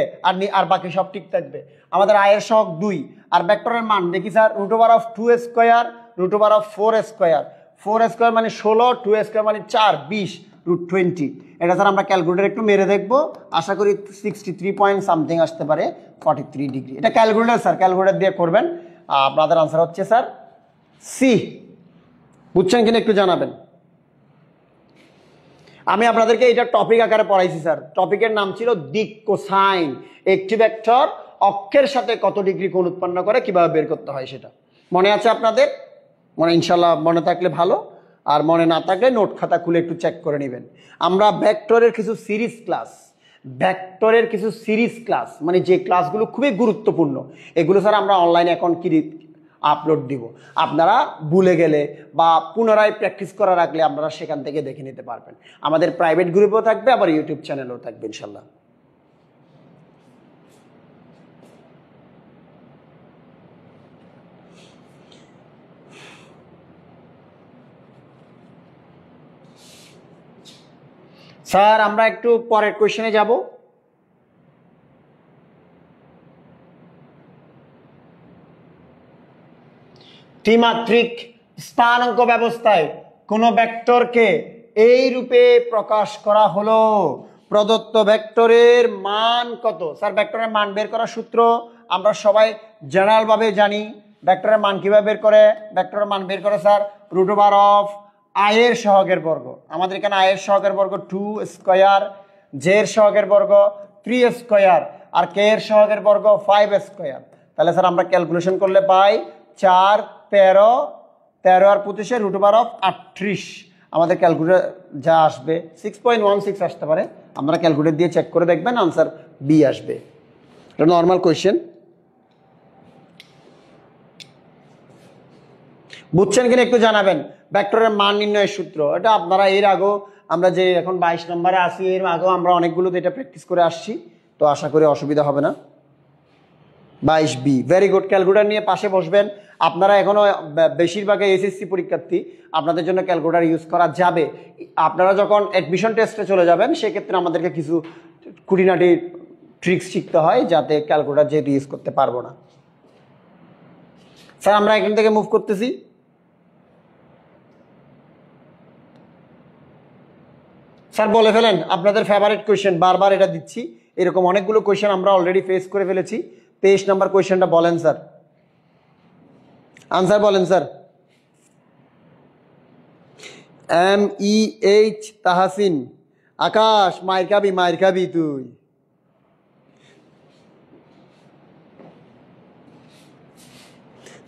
আর বাকি সব ঠিক থাকবে। আমাদের i এর সহগ 2 আর ভেক্টরের মান দেখি sir, root over of 2 square root over of 4 square. 4 square মানে 16, 2 স্কোয়ার মানে 4, 20 রুট 20। এটা স্যার আমরা ক্যালকুলেটর একটু মেরে দেখবো, আশা করি 63 পয়েন্ট সামথিং আসতে পারে, 43 ডিগ্রি। এটা ক্যালকুলেটর স্যার, ক্যালকুলেটর দিয়ে করবেন। আপনাদের আনসার হচ্ছে স্যার সি। বুঝছেন কিনা একটু জানাবেন। আমি আপনাদেরকে এটা টপিক আকারে পড়াইছি স্যার। টপিকের নাম ছিল দিক কোসাইন। একটি ভেক্টর অক্ষের সাথে কত ডিগ্রি কোণ উৎপন্ন করে কিভাবে বের করতে হয় সেটা মনে আছে আপনাদের? মনে ইনশাল্লাহ মনে থাকলে ভালো, আর মনে না থাকলে নোট খাতা খুলে একটু চেক করে নেবেন। আমরা ভেক্টরের কিছু সিরিজ ক্লাস, মানে যে ক্লাসগুলো খুবই গুরুত্বপূর্ণ, এগুলো স্যার আমরা অনলাইনে এখন আপলোড দিব। আপনারা ভুলে গেলে বা পুনরায় প্র্যাকটিস করা রাখলে আপনারা সেখান থেকে দেখে নিতে পারবেন। আমাদের প্রাইভেট গ্রুপেও থাকবে, আবার ইউটিউব চ্যানেলেও থাকবে ইনশাল্লাহ। স্যার আমরা একটু পরের কোয়েশ্চেনে যাব। ত্রিমাত্রিক স্থানাঙ্ক ব্যবস্থায় কোন ভেক্টরকে এই রূপে প্রকাশ করা হলো, প্রদত্ত ভেক্টরের মান কত। স্যার ভেক্টরের মান বের করার সূত্র আমরা সবাই জেনারেল ভাবে জানি। ভেক্টরের মান কিভাবে বের করে? ভেক্টরের মান বের করে sir root over of i এর সহগের বর্গ। আমাদের এখানে i এর সহগের বর্গ 2 স্কয়ার, j এর সহগের বর্গ 3 স্কয়ার, আর কে এর সহগের বর্গ 5 স্কয়ার। তাহলে স্যার আমরা ক্যালকুলেশন করলে পাই 4 13 13 আর 25 √38। আমাদের ক্যালকুলেটর যা আসবে 6.16 আসতে পারে, আমরা ক্যালকুলেটর দিয়ে চেক করে দেখবেন, আনসার বি আসবে। এটা নর্মাল কোয়েশ্চেন। বুঝছেন কিনা একটু জানাবেন। ভেক্টরের মান নির্ণয়ের সূত্র এটা আপনারা এর আগেও, আমরা যে এখন 22 নম্বরে আসি, এর আগেও আমরা অনেকগুলো এটা প্র্যাকটিস করে আসছি, তো আশা করি অসুবিধা হবে না। 22B very good. ক্যালকুলেটর নিয়ে পাশে বসবেন। আপনারা এখনো বেশিরভাগ এসএসসি পরীক্ষার্থী, আপনাদের জন্য ক্যালকুলেটর ইউজ করা যাবে। আপনারা যখন অ্যাডমিশন টেস্টে চলে যাবেন সেক্ষেত্রে আমাদেরকে কিছু খুঁটিনাটি ট্রিক্স শিখতে হয়, যাতে ক্যালকুলেটর যেহেতু ইউজ করতে পারবো না। স্যার আমরা এখান থেকে মুভ করতেছি। স্যার বলে ফেলেন আপনাদের ফেভারিট কোয়েশ্চেন, বারবার এটা দিচ্ছি, এরকম অনেকগুলো কোয়েশ্চেন আমরা অলরেডি ফেস করে ফেলেছি। 23 নম্বর কোয়েশ্চেনটা বলেন স্যার, আনসার বলেন স্যার। MEH তাহাসিন, আকাশ মায়ের খাবি তুই।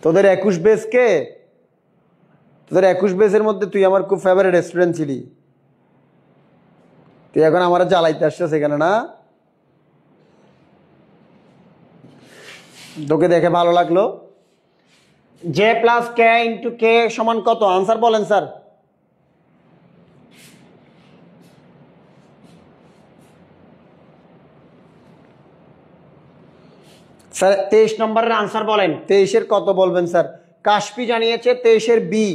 তোদের 21 বেস কে? তোদের 21 বেসের মধ্যে তুই আমার খুব ফেভারিট স্টুডেন্ট ছিলি, তুই এখন আমার জ্বালাইতে আসছো সেখানে না? তোকে দেখে ভালো লাগলো। J plus K into K সমান কত? আনসার বলেন স্যার। স্যার 23 নম্বরের আনসার বলেন। 23-এর কত বলবেন স্যার? কাশপি জানিয়েছে 23-এর বি,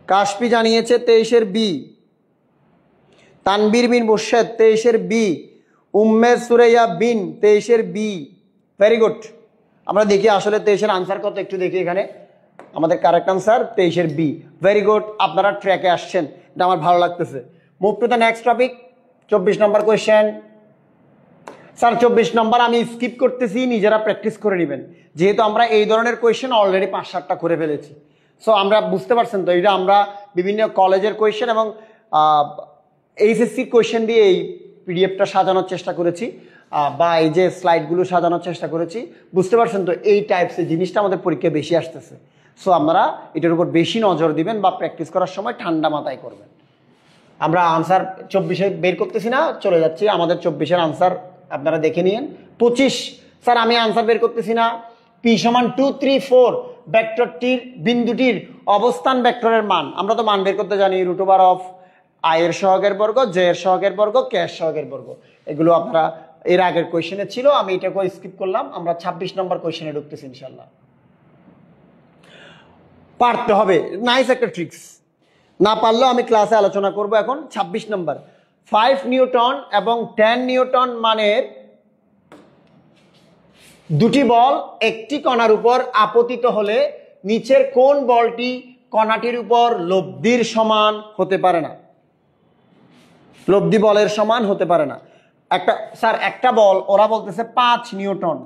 কাশপি জানিয়েছে 23-এর বি। তানবীর বিন মুর্শেদ 23-এর বি। উম্মে সুরাইয়া বিন 23-এর বি। Very good. আমরা দেখি আসলে 23-এর আনসার কত, একটু দেখি এখানে। আমাদের কারেক্ট আনসার 23-এর বি। ভেরি গুড, আপনারা ট্র্যাকে আসছেন, এটা আমার ভালো লাগতেছে। Move to the next topic. 24 নম্বর কোয়েশ্চেন। স্যার 24 নম্বর আমি স্কিপ করতেছি, নিজেরা প্র্যাকটিস করে নেবেন, যেহেতু আমরা এই ধরনের কোয়েশ্চেন অলরেডি 5-7টা করে ফেলেছি। সো আমরা বুঝতে পারছেন তো, এটা আমরা বিভিন্ন কলেজের কোয়েশ্চেন এবং এইচএসসি কোয়েশ্চেন দিয়ে এই পিডিএফটা সাজানোর চেষ্টা করেছি, বা এই যে স্লাইডগুলো সাজানোর চেষ্টা করেছি। বুঝতে পারছেন তো, এই টাইপসের জিনিসটা আমাদের পরীক্ষায় বেশি আসতেছে। সো আপনারা এটার উপর বেশি নজর দিবেন বা প্র্যাকটিস করার সময় ঠান্ডা মাথায় করবেন। আমরা আনসার 24-এ বের করতেছি না, চলে যাচ্ছি। আমাদের 24-এর আনসার আপনারা দেখে নিন। 25 স্যার আমি আনসার বের করতেছি না। P সমান 2 3 4 ভেক্টরটির বিন্দুটির অবস্থান ভেক্টরের মান, আমরা তো মান বের করতে জানি √, I এর সহগের বর্গ, J এর সহগের বর্গ, K এর সহগের বর্গ। এগুলো আপনারা এর আগের কোয়েশ্চেনে ছিল, আমি এটাকে স্কিপ করলাম। আমরা 26 নম্বর কোয়েশ্চেনে ঢুকতেছি ইনশাল্লাহ। পারতে হবে, নাইস একটা ট্রিক্স। না পারলেও আমি ক্লাসে আলোচনা করব। এখন 26 নম্বর। 5 নিউটন এবং 10 নিউটন মানের দুটি বল একটি কণার উপর আপতিত হলে নিচের কোন বলটি কণাটির উপর লব্ধির সমান হতে পারে না? লব্ধি বলের সমান হতে পারে না। স্যার একটা বল ওরা বলতেছে 5 নিউটন,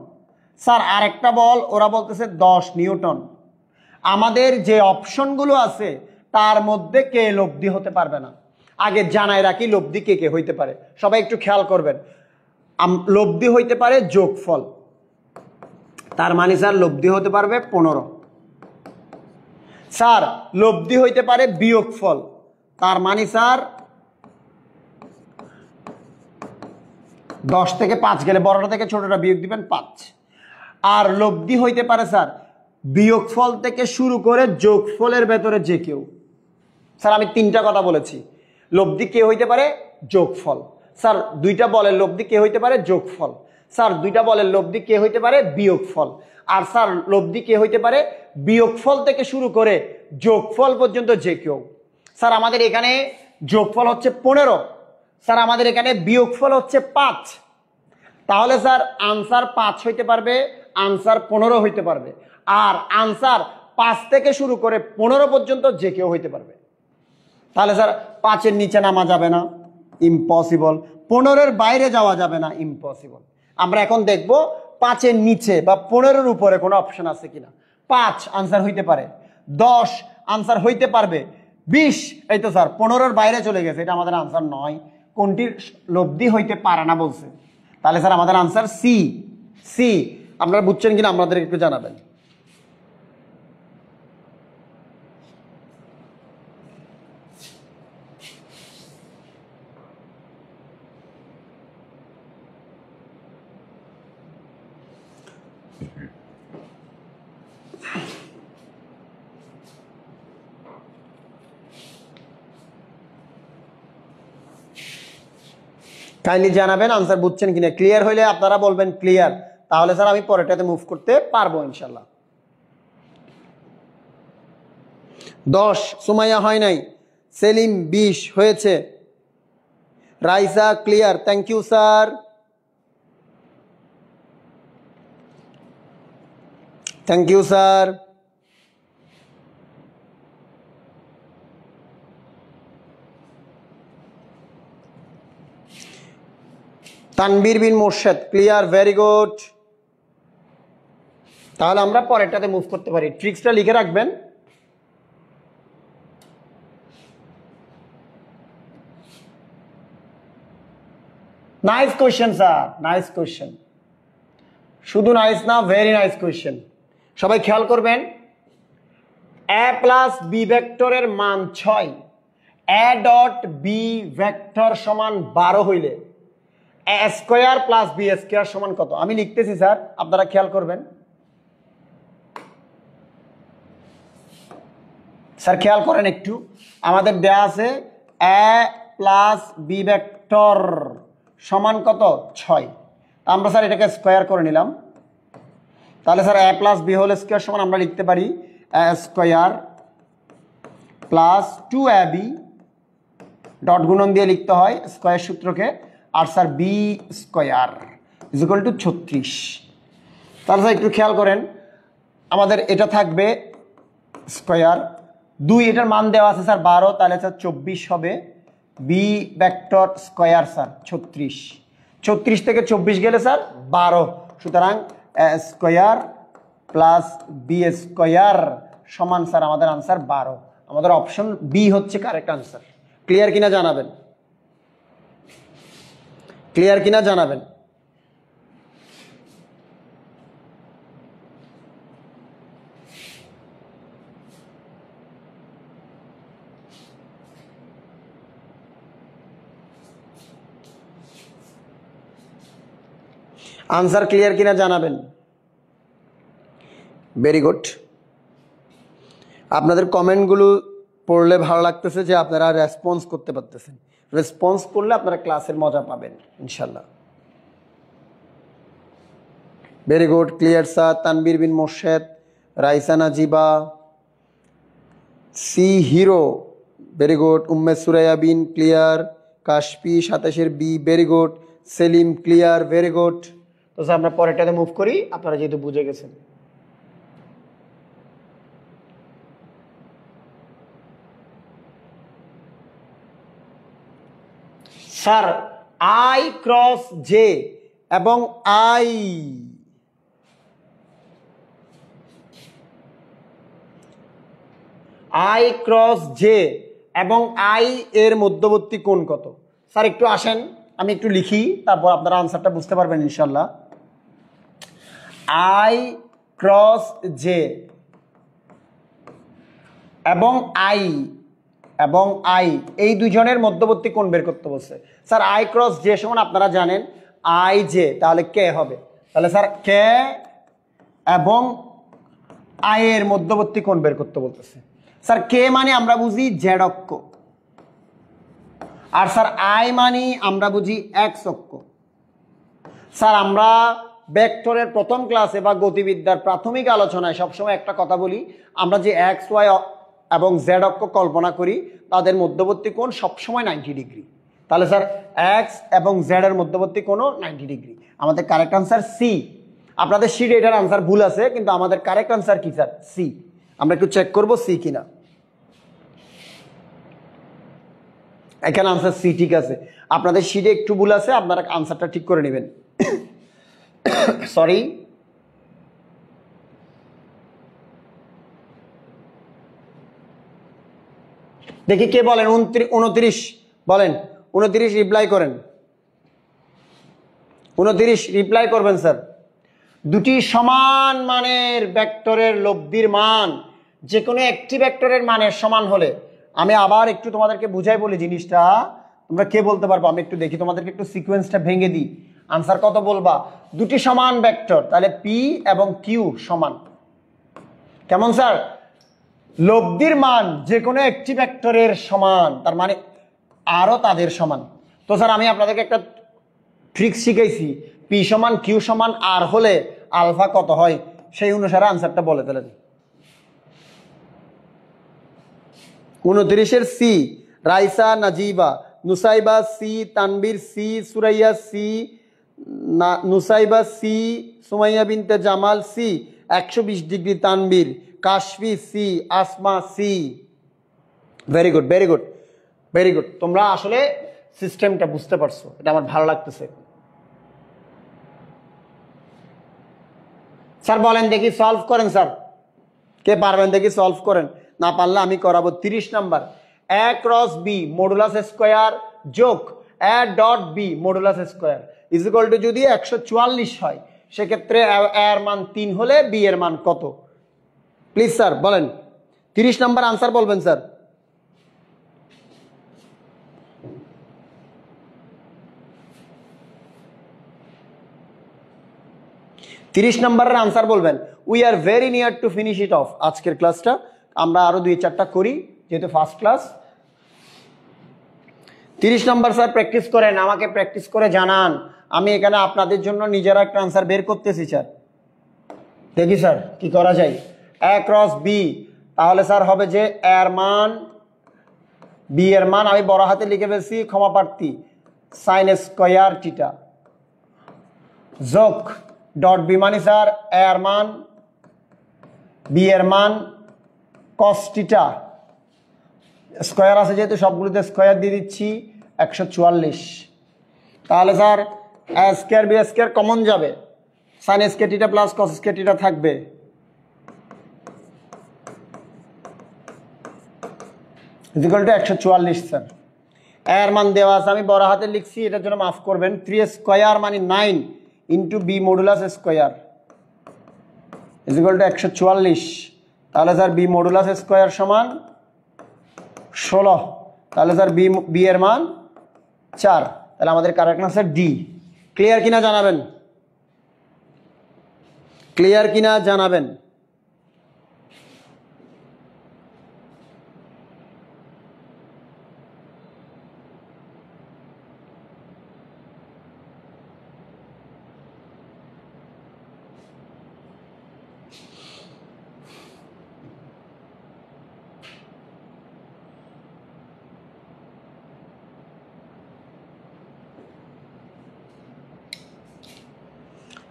স্যার আর একটা বল ওরা বলতেছে 10 নিউটন। আমাদের যে অপশনগুলো আছে তার মধ্যে কে লব্ধি হতে পারবে না? আগে জানাই রাখি লব্ধি কে কে হইতে পারে, সবাই একটু খেয়াল করবেন। লব্ধি হইতে পারে যোগফল, তার মানে স্যার লব্ধি হতে পারবে 15। স্যার লব্ধি হইতে পারে বিয়োগফল, তার মানে স্যার 10 থেকে 5 গেলে বড়টা থেকে ছোটটা বিয়োগ দিবেন 5। আর লব্ধি হইতে পারে স্যার বিয়োগফল থেকে শুরু করে যোগফলের ভেতরে যে কেউ। স্যার আমি 3টা কথা বলেছি। লব্ধি কে হইতে পারে? যোগফল। স্যার 2টা বলের লব্ধি কে হইতে পারে? যোগফল। স্যার 2টা বলের লব্ধি কে হইতে পারে? বিয়োগফল। আর স্যার লব্ধি কে হইতে পারে? বিয়োগফল থেকে শুরু করে যোগফল পর্যন্ত যে কেউ। স্যার আমাদের এখানে যোগফল হচ্ছে 15, স্যার আমাদের এখানে বিয়োগফল হচ্ছে 5। তাহলে স্যার আনসার 5 হইতে পারবে, আনসার 15 হইতে পারবে। আর আনসার 5 থেকে শুরু করে 15 পর্যন্ত যে কেউ হইতে পারবে। তাহলে স্যার 5-এর নিচে নামা যাবে না, ইম্পসিবল। 15-এর বাইরে যাওয়া যাবে না, ইম্পসিবল। আমরা এখন দেখব 5-এর নিচে বা 15-এর উপরে কোনো অপশন আছে কিনা। 5 আনসার হইতে পারে, 10 আনসার হইতে পারবে, 20 এই তো স্যার 15-এর বাইরে চলে গেছে, এটা আমাদের আনসার নয়। কোনটির লব্ধি হইতে পারে না বলছে? তাহলে স্যার আমাদের আনসার সি। সি। আপনারা বুঝছেন কিনা আমাদের একটু জানাবেন। কাইন্ডলি জানাবেন আনসার বুঝছেন কিনা। ক্লিয়ার হইলে আপনারা বলবেন ক্লিয়ার, তাহলে স্যার আমি পরেরটাতে মুভ করতে পারবো ইনশাল্লাহ। 10 সুমাইয়া হয় নাই, সেলিম 20 হয়েছে, Raisa clear, thank you sir, thank you sir. Tanvir bin Morshed clear, very good. তাহলে আমরা পরেরটাতে মুভ করতে পারি। ট্রিক্সটা লিখে রাখবেন। Nice question sir, nice question, শুধু নাইস না, ভেরি নাইস কোয়েশ্চেন। সবাই খেয়াল করবেন, এ প্লাস বি ভেক্টরের মান 6, এ ডট বি ভেক্টর সমান 12 হইলে এ স্কোয়ার প্লাস বি স্কোয়ার সমান কত? আমি লিখতেছি স্যার, আপনারা খেয়াল করবেন। স্যার খেয়াল করেন একটু, আমাদের দেয়া আছে এ প্লাস বি ভেক্টর সমান কত? 6। আমরা স্যার এটাকে স্কোয়ার করে নিলাম। তাহলে স্যার এ প্লাস বি হোল স্কোয়ার সমান আমরা লিখতে পারি এ স্কোয়ার প্লাস 2ab, ডট গুণন দিয়ে লিখতে হয় স্কোয়ার সূত্রকে, আর sir B square is equal to 36। তাহলে স্যার একটু খেয়াল করেন, আমাদের এটা থাকবে স্কোয়ার 2, এটার মান দেওয়া আছে স্যার 12, তাহলে স্যার 24 হবে, বি ভেক্টর স্কোয়ার স্যার 36, 36 থেকে 24 গেলে স্যার 12, সুতরাং স্কোয়ার প্লাস বি স্কোয়ার সমান স্যার আমাদের আনসার 12। আমাদের অপশন বি হচ্ছে কারেক্ট আনসার। ক্লিয়ার কিনা জানাবেন, ক্লিয়ার কিনা জানাবেন। আনসার ক্লিয়ার কিনা জানাবেন। Very good. আপনাদের কমেন্টগুলো পড়লে ভালো লাগতেছে যে আপনারা রেসপন্স করতে পারতেছেন। রেসপন্স করলে আপনারা ক্লাসের মজা পাবেন ইনশাল্লাহ। Very good, clear sir. Tanvir বিন Morshed, Raisa Najiba, C hero, very good. Umme Suraiya Bin clear, Kashpi 27-এর B, very good. Selim clear, very good. তো স্যার আমরা পরেরটাতে মুভ করি, আপনারা যেহেতু বুঝে গেছেন। স্যার আই ক্রস জে এবং আই ক্রস জে এবং আই এর মধ্যবর্তী কোণ কত? স্যার একটু আসেন, আমি একটু লিখি, তারপর আপনারা আনসারটা বুঝতে পারবেন ইনশাল্লাহ। আই ক্রস জে এবং আই এই দুজনের মধ্যবর্তী কোণ বের করতে বলছে। স্যার আই ক্রস জে সমান আপনারা জানেন আই জে, তাহলে কে হবে? তাহলে স্যার কে এবং আই এর মধ্যবর্তী কোণ বের করতে বলতেছে। স্যার কে মানে আমরা বুঝি জেড অক্ষ, আর স্যার আই মানে আমরা বুঝি এক্স অক্ষ। স্যার আমরা ভেক্টরের প্রথম ক্লাসে বা গতিবিদ্যার প্রাথমিক আলোচনায় সবসময় একটা কথা বলি, আমরা যে এক্স ওয়াই এবং জেড অক্ষ কল্পনা করি তাদের মধ্যবর্তী কোণ সবসময় 90 ডিগ্রি। তাহলে স্যার এক্স এবং জেড এর মধ্যবর্তী কোণও 90 ডিগ্রি। আমাদের কারেক্ট আনসার সি। আপনাদের শিটে এটার আনসার ভুল আছে, কিন্তু আমাদের কারেক্ট আনসার কি স্যার? সি। আমরা একটু চেক করবো সি কিনা। এখানে আনসার সি ঠিক আছে, আপনাদের শিটে একটু ভুল আছে, আপনারা আনসারটা ঠিক করে নেবেন। সরি। দেখি কে বলেন 29 বলেন, 29 রিপ্লাই করেন। 29 রিপ্লাই করবেন স্যার। দুটি সমান মানের ভেক্টরের লব্ধির মান যে কোনো একটি ভেক্টরের মানের সমান হলে, আমি আবার একটু তোমাদেরকে বুঝাই বলি জিনিসটা, তোমরা কে বলতে পারবো? আমি একটু দেখি তোমাদেরকে, একটু সিকোয়েন্সটা ভেঙে দিই। আনসার কত বলবা? দুটি সমান ভেক্টর, তাহলে পি এবং কিউ সমান। কেমন স্যার? লব্ধির মান যে কোনো একটি ভেক্টরের সমান, তার মানে আরও তাদের সমান। তো স্যার আমি আপনাদেরকে একটা ট্রিক্স শিখাইছি, পি সমান কিউ সমান আর হলে আলফা কত হয়, সেই অনুসারে আনসারটা বলে ফেলেন। 29-এর C, Raisa Najiba, Nusaiba C, Tanvir C, Suraiya C, Nusaiba C, Sumaiya বিনতে Jamal C, 120 degree Tanvir, Kashfi C, Asma C. Very good, very good, very good. তোমরা আসলে সিস্টেমটা বুঝতে পারছো, এটা আমার ভালো লাগতেছে। স্যার বলেন দেখি, সলভ করেন স্যার, কে পারবেন দেখি সলভ করেন, না পারলে আমি করাবো। 30 number, A cross B modulus square যোগ A dot B modulus square is equal to যদি 144 হয়, সেক্ষেত্রে এ এর মান 3 হলে বি এর মান কত? প্লিজ স্যার বলেন, 30 নাম্বার আনসার বলবেন স্যার। 30 নাম্বারের আনসার বলবেন। We are very near to finish it off. আজকের ক্লাসটা আমরা আরো 2-4টা করি, যেহেতু first class. 30 number sir practice করেন, আমাকে প্র্যাকটিস করে জানান। আমি এখানে আপনাদের জন্য নিজেরা একটা আনসার বের করতেছি স্যার। দেখি স্যার কি করা যায়। এ ক্রস বি, তাহলে স্যার হবে যে এর মান, বি এর মান আমি বড় হাতে লিখে ফেলছি, ক্ষমা প্রার্থী, সাইন স্কয়ার থিটা যোগ ডট বি মানে স্যার এর মান, বি এর মান কস থিটা, স্কয়ার আছে যেহেতু সবগুলোতে স্কয়ার দিয়ে দিচ্ছি, 144। তাহলে স্যার এ স্কয়ার বি স্কয়ার কমন যাবে, sine square theta plus cos square theta থাকবে, ইকুয়াল টু 144 স্যার। এর মান দেওয়া আছে, আমি বড় হাতে লিখছি, এটার জন্য মাফ করবেন। 3 স্কয়ার মানে 9 into B modulus square is equal to 144। তাহলে স্যার বি মডুলাস স্কয়ার সমান 16। তাহলে স্যার বি এর মান 4। তাহলে আমাদের কারেক্ট আনসার ডি। ক্লিয়ার কিনা জানাবেন, ক্লিয়ার কিনা জানাবেন।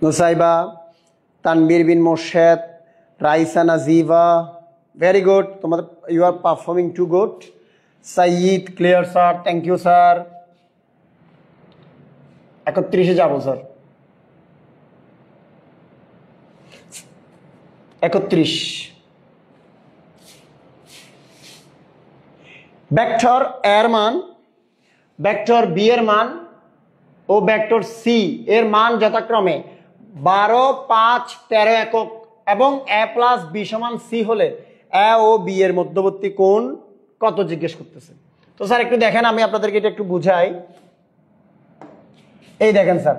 নুসাইবা, তানবীর বিন মোর্শেদ, রাইসা নাজিবা, ভেরি গুড, তোমাদের you are performing to good. Saiyid, clear sir, thank you sir. 31-এ যাবো স্যার। 31, ভেক্টর এর মান, ভেক্টর বি এর মান ও ভেক্টর সি এর মান যথাক্রমে 12, 5, 13 একক এবং এ প্লাস বি সমান সি হলে এ ও বি এর মধ্যবর্তী কোণ কত জিজ্ঞেস করতেছে। তো স্যার একটু দেখেন, আমি আপনাদেরকে এটা একটু বুঝাই। এই দেখেন স্যার,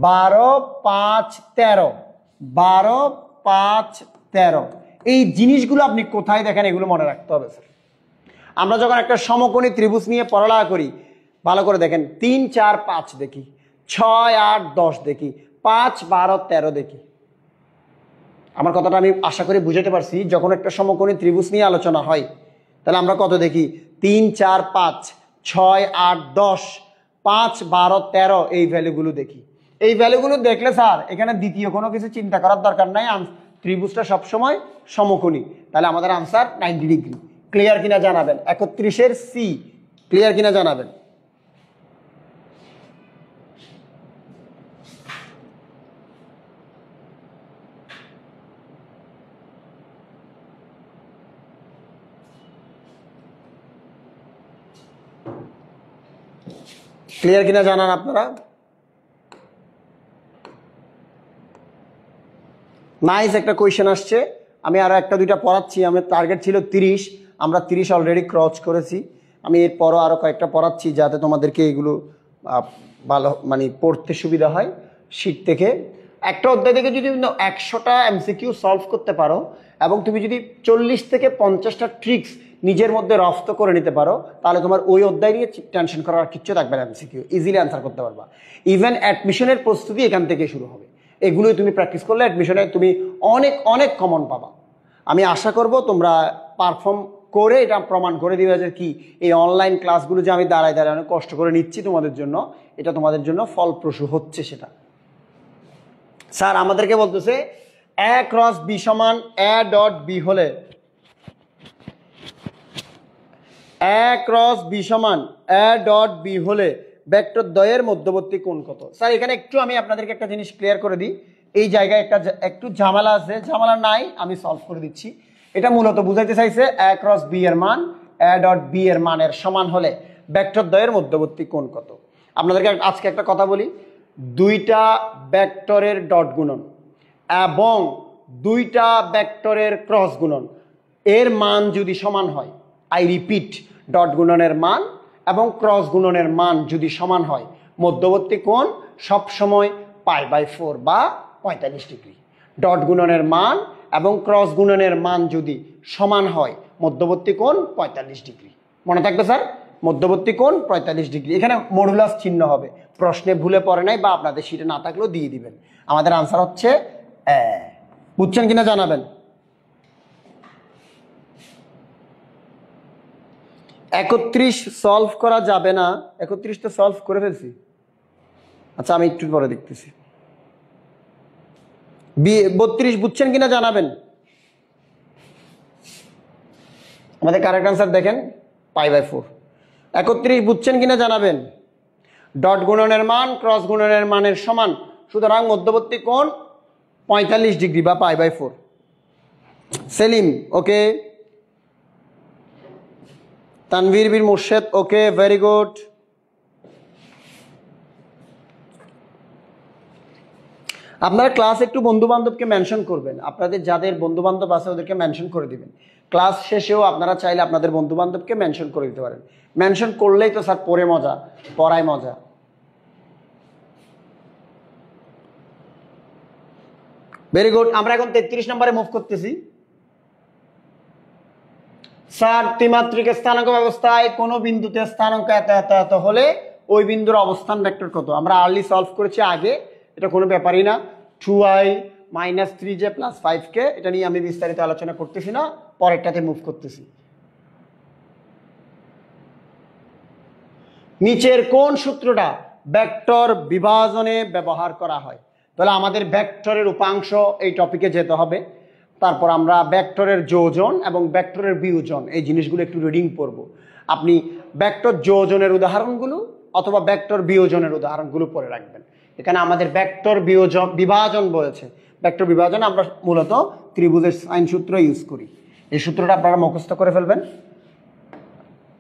12, 5, 13, 12, 5, 13, এই জিনিসগুলো আপনি কোথায় দেখেন, এগুলো মনে রাখতে হবে স্যার। আমরা যখন একটা সমকোণী ত্রিভুজ নিয়ে পড়ালেখা করি, ভালো করে দেখেন, 3, 4, 5 দেখি, 6, 8, 10 দেখি, 5, 12, 13 দেখি। আমার কথাটা আমি আশা করি বুঝাতে পারছি। যখন একটা সমকোণী ত্রিভুজ নিয়ে আলোচনা হয়, তাহলে আমরা কত দেখি? 3, 4, 5, 6, 8, 10, 5, 12, 13 এই ভ্যালুগুলো দেখি। এই ভ্যালুগুলো দেখলে স্যার এখানে দ্বিতীয় কোনো কিছু চিন্তা করার দরকার নাই, ত্রিভুজটা সবসময় সমকোণী। তাহলে আমাদের আনসার 90 ডিগ্রি। ক্লিয়ার কিনা জানাবেন। 31-এর সি ক্লিয়ার কিনা জানাবেন। ক্লিয়ার কিনা জানান আপনারা। নাইস একটা কোয়েশ্চেন আসছে। আমি আরও একটা দুইটা পড়াচ্ছি। আমার টার্গেট ছিল 30, আমরা 30 অলরেডি ক্রস করেছি। আমি এরপরও আরও কয়েকটা পড়াচ্ছি যাতে তোমাদেরকে এগুলো ভালো মানে পড়তে সুবিধা হয় শীট থেকে। একটা অধ্যায় থেকে যদি 100টা এমসিকিউ সলভ করতে পারো এবং তুমি যদি 40 থেকে 50টা ট্রিক্স নিজের মধ্যে রপ্ত করে নিতে পারো, তাহলে তোমার ওই অধ্যায় নিয়ে টেনশন করার কিচ্ছু থাকবে না। এমসিকিউ ইজিলি অ্যান্সার করতে পারবা। ইভেন অ্যাডমিশনের প্রস্তুতি এখান থেকে শুরু হবে। এগুলোই তুমি প্র্যাকটিস করলে অ্যাডমিশনে তুমি অনেক অনেক কমন পাবা। আমি আশা করব তোমরা পারফর্ম করে এটা প্রমাণ করে দিবে যে কি এই অনলাইন ক্লাসগুলো যে আমি দাঁড়ায় দাঁড়ায় অনেক কষ্ট করে নিচ্ছি তোমাদের জন্য, এটা তোমাদের জন্য ফলপ্রসূ হচ্ছে সেটা। স্যার আমাদেরকে বলতেছে a ক্রস b সমান a ডট b হলে a ক্রস b সমান a ডট b হলে ভেক্টর দ্বয়ের মধ্যবর্তী কোণ কত? স্যার এখানে একটু আমি আপনাদেরকে একটা জিনিস ক্লিয়ার করে দিই। এই জায়গায় একটু ঝামেলা আছে, ঝামেলা নাই, আমি সলভ করে দিচ্ছি। এটা মূলত বুঝাইতে চাইছে a ক্রস b এর মান a ডট b এর মানের সমান হলে ভেক্টর দ্বয়ের মধ্যবর্তী কোণ কত। আপনাদেরকে আজকে একটা কথা বলি, দুইটা ভেক্টরের ডট গুণন এবং দুইটা ভেক্টরের ক্রস গুণন এর মান যদি সমান হয়, আই রিপিট, ডট গুণনের মান এবং ক্রস গুণনের মান যদি সমান হয়, মধ্যবর্তী কোণ সবসময় π/4 বা 45 ডিগ্রি। ডট গুণনের মান এবং ক্রস গুণনের মান যদি সমান হয়, মধ্যবর্তী কোণ 45 ডিগ্রি। মনে থাকবে স্যার, মধ্যবর্তী কোণ 45 ডিগ্রি। এখানে মডুলাস চিহ্ন হবে, প্রশ্নে ভুলে পড়ে নাই বা আপনাদের শীটে না থাকলেও দিয়ে দিবেন। আমাদের আনসার হচ্ছে বুঝছেন কিনা জানাবেন। 31 সলভ করা যাবে না, 31 তো সলভ করে ফেলছি। আচ্ছা আমি একটু পরে দেখতেছি। 32 বুঝছেন কিনা জানাবেন। আমাদের কারেক্ট আনসার দেখেন π/4। 31 বুঝছেন কিনা জানাবেন। ডট গুণনের মান ক্রস গুণনের মানের সমান, সুতরাং মধ্যবর্তী কোণ 45 ডিগ্রি বা π/4। সেলিম ওকে, তানভীর বিন মুর্শেদ ওকে, ভেরি গুড। আপনারা ক্লাস একটু বন্ধু বান্ধবকে মেনশন করবেন, আপনাদের যাদের বন্ধু বান্ধব আছে ওদেরকে মেনশন করে দিবেন। ক্লাস শেষেও আপনারা চাইলে আপনাদের বন্ধু বান্ধবকে মেনশন করে দিতে পারেন। মেনশন করলেই তো স্যার পড়ে মজা, পড়ায় মজা। Very good. আমরা এখন 33 নম্বরে মুভ করতেছি। স্যার ত্রিমাত্রিক স্থানাঙ্ক ব্যবস্থায় কোনো বিন্দুতে স্থানাঙ্ক এত এত এত হলে ওই বিন্দুর অবস্থান ভেক্টর কত? আমরা আর্লি সলভ করেছি আগে, এটা কোনো ব্যাপারই না। 2i - 3j + 5k, এটা নিয়ে আমি বিস্তারিত আলোচনা করতেছি না, পরেরটাতে মুভ করতেছি। নিচের কোন সূত্রটা ভেক্টর বিভাজনে ব্যবহার করা হয়? তাহলে আমাদের ভেক্টরের উপাংশ এই টপিকে যেতে হবে। তারপর আমরা ভেক্টরের যোজন এবং ভেক্টরের বিয়োজন এই জিনিসগুলো একটু রিডিং পড়ব। আপনি ভেক্টর যোজনের উদাহরণগুলো অথবা ভেক্টর বিয়োজনের উদাহরণগুলো পড়ে রাখবেন। এখানে আমাদের ভেক্টর বিভাজন বলেছে। ভেক্টর বিভাজনে আমরা মূলত ত্রিভুজের সাইন সূত্র ইউজ করি। এই সূত্রটা আপনারা মুখস্থ করে ফেলবেন।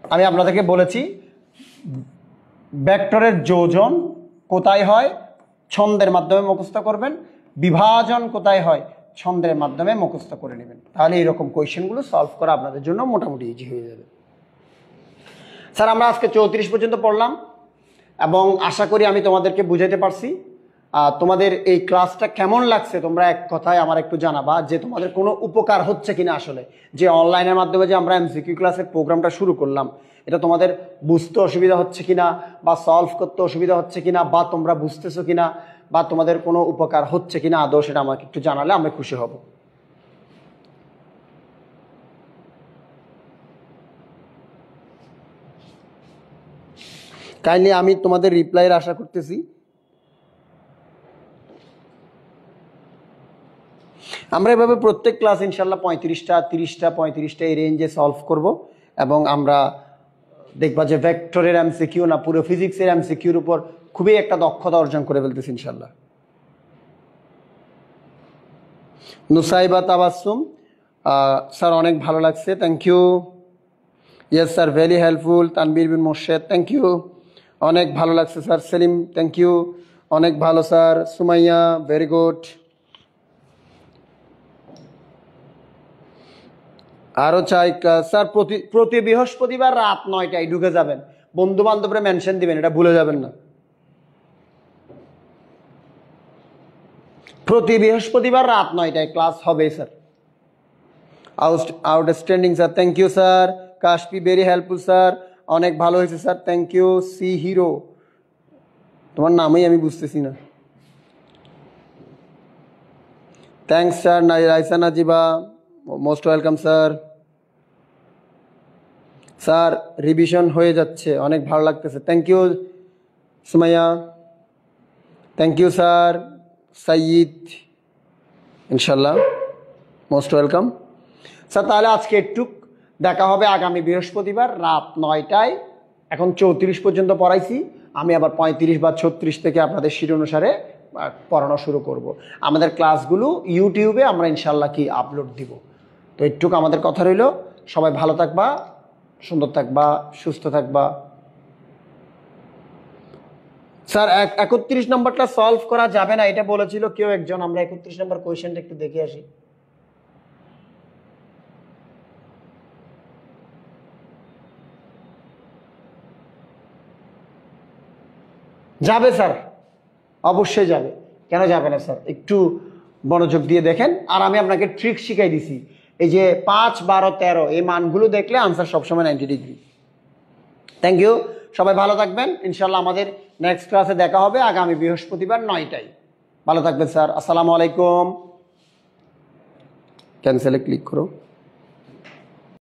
আমি আপনাদেরকে বলেছি ভেক্টরের যোজন কোথায় হয়, ছন্দের মাধ্যমে মুখস্থ করবেন। বিভাজন কোথায় হয়, ছন্দের মাধ্যমে মুখস্থ করে নেবেন। তাহলে এইরকম কোয়েশ্চেনগুলো সলভ করা আপনাদের জন্য মোটামুটি ইজি হয়ে যাবে। স্যার আমরা আজকে 34 পর্যন্ত পড়লাম এবং আশা করি আমি তোমাদেরকে বুঝাইতে পারছি। তোমাদের এই ক্লাসটা কেমন লাগছে তোমরা এক কথায় আমার একটু জানাবা, যে তোমাদের কোনো উপকার হচ্ছে কিনা। আসলে যে অনলাইনের মাধ্যমে যে আমরা এমসিকিউ ক্লাসের প্রোগ্রামটা শুরু করলাম, এটা তোমাদের বুঝতে অসুবিধা হচ্ছে কিনা বা সলভ করতে অসুবিধা হচ্ছে কিনা, বা তোমরা বুঝতেছো কিনা, বা তোমাদের কোনো উপকার হচ্ছে কিনা আদৌ, সেটা আমাকে একটু জানালে আমি খুশি হব। কাইন্ডলি আমি তোমাদের রিপ্লাইয়ের আশা করতেছি। আমরা এভাবে প্রত্যেক ক্লাস ইনশাল্লাহ 35টা 30টা 35টা এই রেঞ্জে সলভ করব এবং আমরা দেখবা যে ভেক্টরের এমসিকিউ না পুরো ফিজিক্সের এমসিকিউর উপর খুবই একটা দক্ষতা অর্জন করে ফেলতেছি ইনশাল্লাহ। নুসাইবা তাবাসসুম, স্যার অনেক ভালো লাগছে, thank you. Yes sir, very helpful. Tanvir bin Morshed, thank you, অনেক ভালো লাগছে স্যার। সেলিম, থ্যাংক ইউ, অনেক ভালো স্যার। Sumaiya, very good. আরও চাই স্যার প্রতি প্রতি বৃহস্পতিবার রাত 9টায় ঢুকে যাবেন, বন্ধু বান্ধবরা মেনশন দিবেন, এটা ভুলে যাবেন না। প্রতি বৃহস্পতিবার রাত 9টায় ক্লাস হবে sir. Outstanding sir, thank you sir. Kashpi very helpful sir, অনেক ভালো হয়েছে sir, thank you. C hero, তোমার নামই আমি বুঝতেছি না। Thanks sir. Raisa Najiba, most welcome sir. Sir revision হয়ে যাচ্ছে, অনেক ভালো লাগতেছে, thank you Sumaiya, thank you sir. Saiyid, ইনশাল্লাহ মোস্ট ওয়েলকাম স্যার। তাহলে আজকে একটু দেখা হবে আগামী বৃহস্পতিবার রাত 9টায়। এখন 34 পর্যন্ত পড়াইছি, আমি আবার 35 বা 36 থেকে আপনাদের সিট অনুসারে পড়ানো শুরু করব। আমাদের ক্লাসগুলো ইউটিউবে আমরা ইনশাল্লাহ কি আপলোড দিব। তো একটুকু আমাদের কথা রইল, সবাই ভালো থাকবা, সুন্দর থাকবা, সুস্থ থাকবা। স্যার 31 নম্বরটা সলভ করা যাবে না এটা বলেছিল কেউ একজন, আমরা 31 নম্বর কোয়েশ্চেনটা একটু দেখে আসি। যাবে স্যার, অবশ্যই যাবে, কেন যাবে না স্যার? একটু মনোযোগ দিয়ে দেখেন। আর আমি আপনাকে ট্রিক শিখাই দিছি, এই যে 5, 12, 13 এই মানগুলো দেখলে আনসার সবসময় 90 ডিগ্রি। থ্যাংক ইউ, সবাই ভালো থাকবেন। ইনশাল্লাহ আমাদের নেক্সট ক্লাসে দেখা হবে আগামী বৃহস্পতিবার 9টায়। ভালো থাকবেন স্যার, আসসালামু আলাইকুম। ক্যান্সেলে ক্লিক করো।